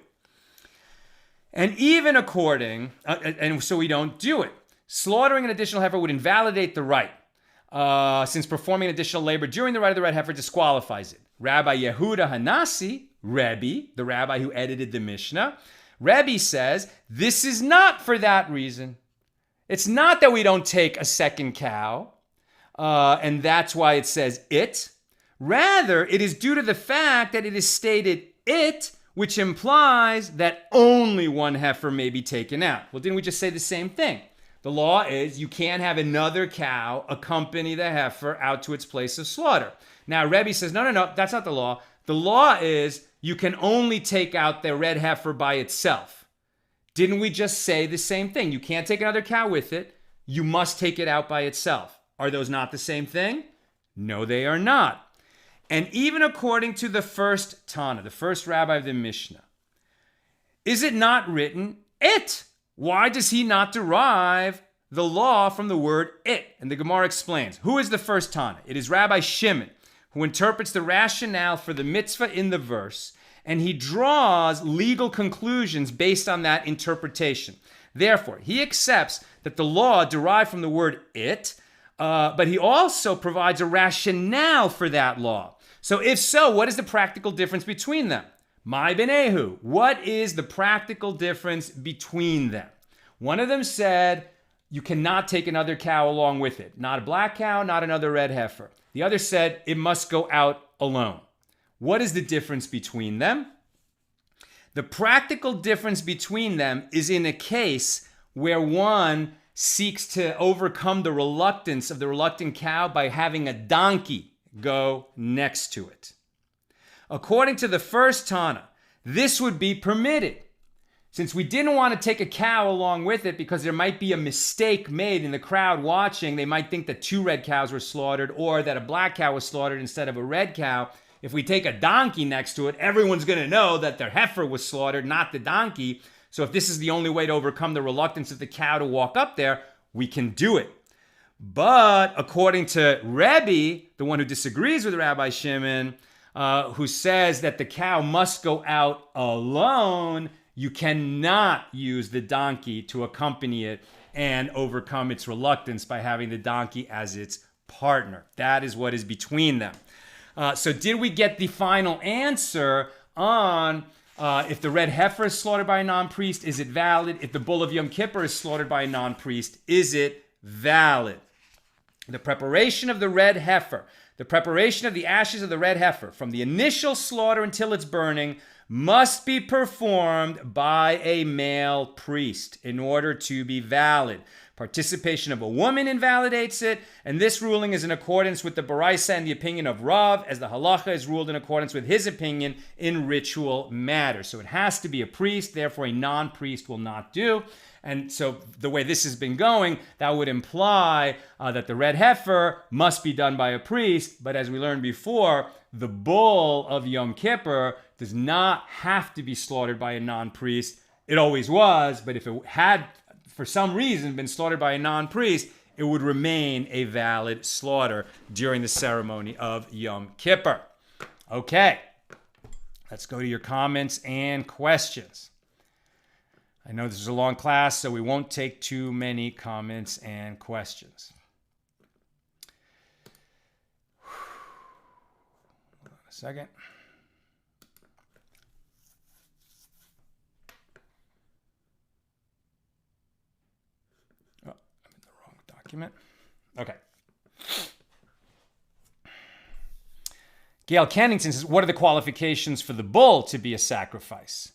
And even according, so we don't do it. Slaughtering an additional heifer would invalidate the rite, since performing additional labor during the rite of the red heifer disqualifies it. Rabbi Yehuda Hanasi, Rebbe, the rabbi who edited the Mishnah, Rebbe says, this is not for that reason. It's not that we don't take a second cow, and that's why it says it. Rather, it is due to the fact that it is stated it, which implies that only 1 heifer may be taken out. Well, didn't we just say the same thing? The law is you can't have another cow accompany the heifer out to its place of slaughter. Now, Rebbe says, no, that's not the law. The law is you can only take out the red heifer by itself. Didn't we just say the same thing? You can't take another cow with it. You must take it out by itself. Are those not the same thing? No, they are not. And even according to the first Tana, the first rabbi of the Mishnah, is it not written it? Why does he not derive the law from the word it? And the Gemara explains. Who is the first Tana? It is Rabbi Shimon, who interprets the rationale for the mitzvah in the verse, and he draws legal conclusions based on that interpretation. Therefore, he accepts that the law derived from the word it, but he also provides a rationale for that law. So if so, what is the practical difference between them? My benehu, what is the practical difference between them? One of them said, you cannot take another cow along with it. Not a black cow, not another red heifer. The other said, it must go out alone. What is the difference between them? The practical difference between them is in a case where one seeks to overcome the reluctance of the reluctant cow by having a donkey go next to it. According to the first Tana, this would be permitted. Since we didn't want to take a cow along with it because there might be a mistake made in the crowd watching. They might think that 2 red cows were slaughtered or that a black cow was slaughtered instead of a red cow. If we take a donkey next to it, everyone's going to know that their heifer was slaughtered, not the donkey. So if this is the only way to overcome the reluctance of the cow to walk up there, we can do it. But according to Rebbe, the one who disagrees with Rabbi Shimon, who says that the cow must go out alone, you cannot use the donkey to accompany it and overcome its reluctance by having the donkey as its partner. That is what is between them. So did we get the final answer on if the red heifer is slaughtered by a non-priest, is it valid? If the bull of Yom Kippur is slaughtered by a non-priest, is it valid? The preparation of the red heifer, the preparation of the ashes of the red heifer from the initial slaughter until its burning must be performed by a male priest in order to be valid. Participation of a woman invalidates it, and this ruling is in accordance with the Baraisa and the opinion of Rav, as the halacha is ruled in accordance with his opinion in ritual matters. So it has to be a priest, therefore a non-priest will not do. And so the way this has been going, that would imply that the red heifer must be done by a priest, but as we learned before, the bull of Yom Kippur does not have to be slaughtered by a non-priest. It always was, but if it had, for some reason, been slaughtered by a non-priest, it would remain a valid slaughter during the ceremony of Yom Kippur. Okay, let's go to your comments and questions. I know this is a long class, so we won't take too many comments and questions. Hold on a second. Oh, I'm in the wrong document. Okay. Gail Kennington says, what are the qualifications for the bull to be a sacrifice?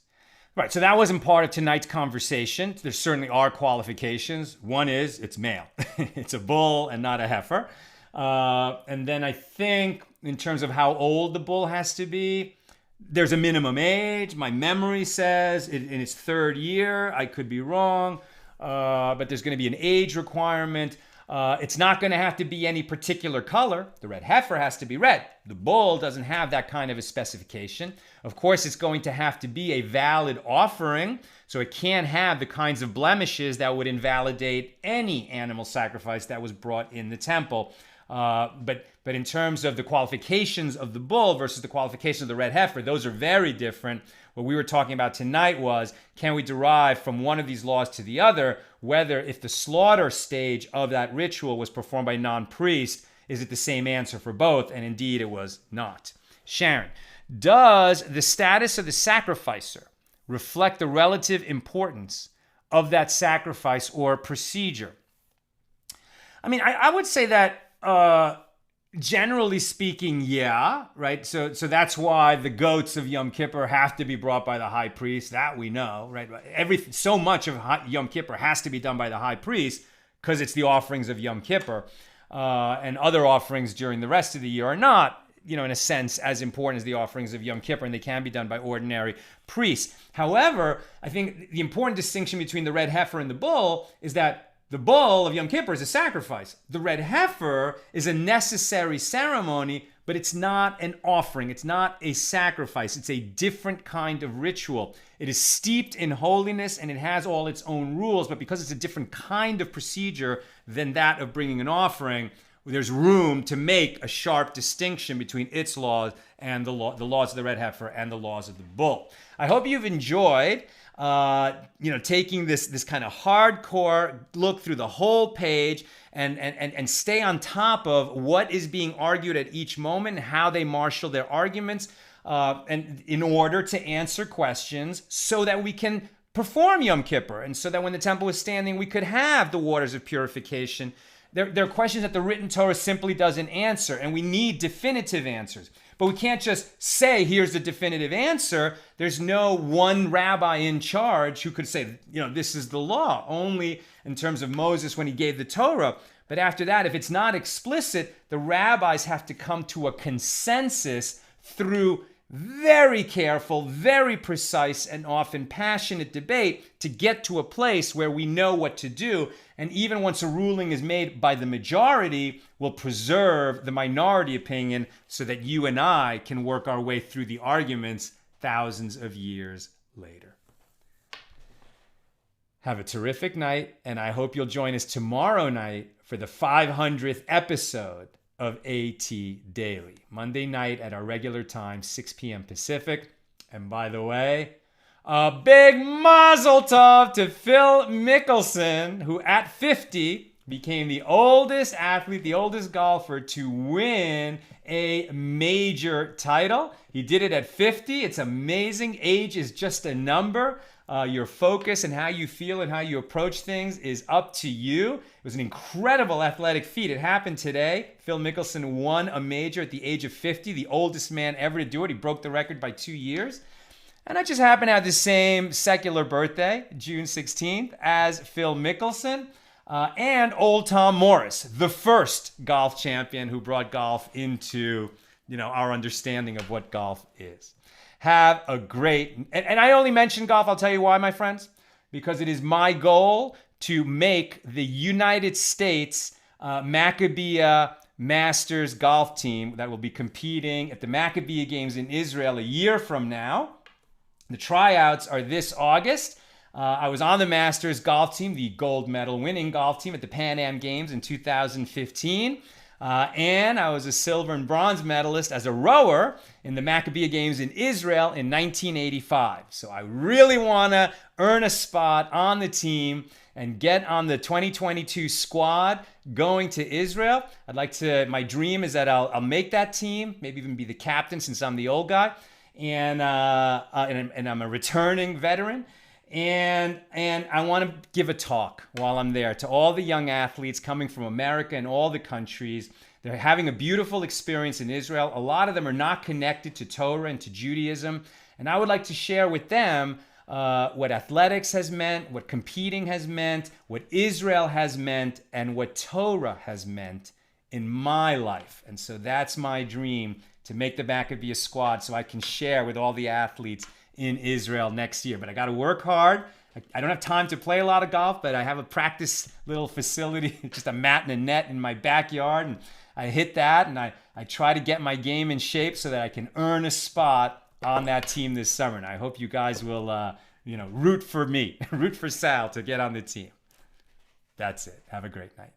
Right, so that wasn't part of tonight's conversation. There certainly are qualifications. One is it's male. It's a bull and not a heifer. And then I think in terms of how old the bull has to be, there's a minimum age. My memory says in its third year. I could be wrong, but there's going to be an age requirement. It's not going to have to be any particular color. The red heifer has to be red. The bull doesn't have that kind of a specification. Of course, it's going to have to be a valid offering, so it can't have the kinds of blemishes that would invalidate any animal sacrifice that was brought in the temple. But in terms of the qualifications of the bull versus the qualifications of the red heifer, those are very different. What we were talking about tonight was, can we derive from one of these laws to the other, whether if the slaughter stage of that ritual was performed by a non-priest, is it the same answer for both? And indeed, it was not. Sharon, does the status of the sacrificer reflect the relative importance of that sacrifice or procedure? I mean, I would say that generally speaking, yeah, right? So that's why the goats of Yom Kippur have to be brought by the high priest. That we know, right? So much of Yom Kippur has to be done by the high priest because it's the offerings of Yom Kippur. And other offerings during the rest of the year are not, in a sense, as important as the offerings of Yom Kippur, and they can be done by ordinary priests. However, I think the important distinction between the red heifer and the bull is that the bull of Yom Kippur is a sacrifice. The red heifer is a necessary ceremony, but it's not an offering. It's not a sacrifice. It's a different kind of ritual. It is steeped in holiness and it has all its own rules, but because it's a different kind of procedure than that of bringing an offering, there's room to make a sharp distinction between its laws and the laws of the red heifer and the laws of the bull. I hope you've enjoyed taking this kind of hardcore look through the whole page and stay on top of what is being argued at each moment, how they marshal their arguments, and in order to answer questions so that we can perform Yom Kippur, and so that when the temple is standing, we could have the waters of purification. There are questions that the written Torah simply doesn't answer, and we need definitive answers. But we can't just say, here's the definitive answer. There's no one rabbi in charge who could say, this is the law. Only in terms of Moses when he gave the Torah. But after that, if it's not explicit, the rabbis have to come to a consensus through very careful, very precise, and often passionate debate to get to a place where we know what to do. And even once a ruling is made by the majority, we'll preserve the minority opinion so that you and I can work our way through the arguments thousands of years later. Have a terrific night, and I hope you'll join us tomorrow night for the 500th episode of AT Daily, Monday night at our regular time, 6 p.m. Pacific. And by the way, a big mazel tov to Phil Mickelson, who at 50 became the oldest athlete, the oldest golfer to win a major title. He did it at 50. It's amazing. Age is just a number. Your focus and how you feel and how you approach things is up to you. It was an incredible athletic feat. It happened today. Phil Mickelson won a major at the age of 50, the oldest man ever to do it. He broke the record by 2 years. And I just happen to have the same secular birthday, June 16th, as Phil Mickelson and old Tom Morris, the first golf champion who brought golf into, our understanding of what golf is. Have a great, and I only mention golf, I'll tell you why, my friends, because it is my goal to make the United States Maccabiah Masters golf team that will be competing at the Maccabiah Games in Israel a year from now. The tryouts are this August. I was on the Masters golf team, the gold medal winning golf team at the Pan Am Games in 2015. And I was a silver and bronze medalist as a rower in the Maccabiah Games in Israel in 1985. So I really want to earn a spot on the team and get on the 2022 squad going to Israel. My dream is that I'll make that team, maybe even be the captain since I'm the old guy. And I'm a returning veteran. And I want to give a talk while I'm there to all the young athletes coming from America and all the countries. They're having a beautiful experience in Israel. A lot of them are not connected to Torah and to Judaism. And I would like to share with them what athletics has meant, what competing has meant, what Israel has meant, and what Torah has meant in my life. And so that's my dream, to make the Maccabiah squad so I can share with all the athletes in Israel next year. But I got to work hard. I don't have time to play a lot of golf, but I have a practice little facility, just a mat and a net in my backyard. And I hit that, and I try to get my game in shape so that I can earn a spot on that team this summer. And I hope you guys will, root for me, root for Sal to get on the team. That's it. Have a great night.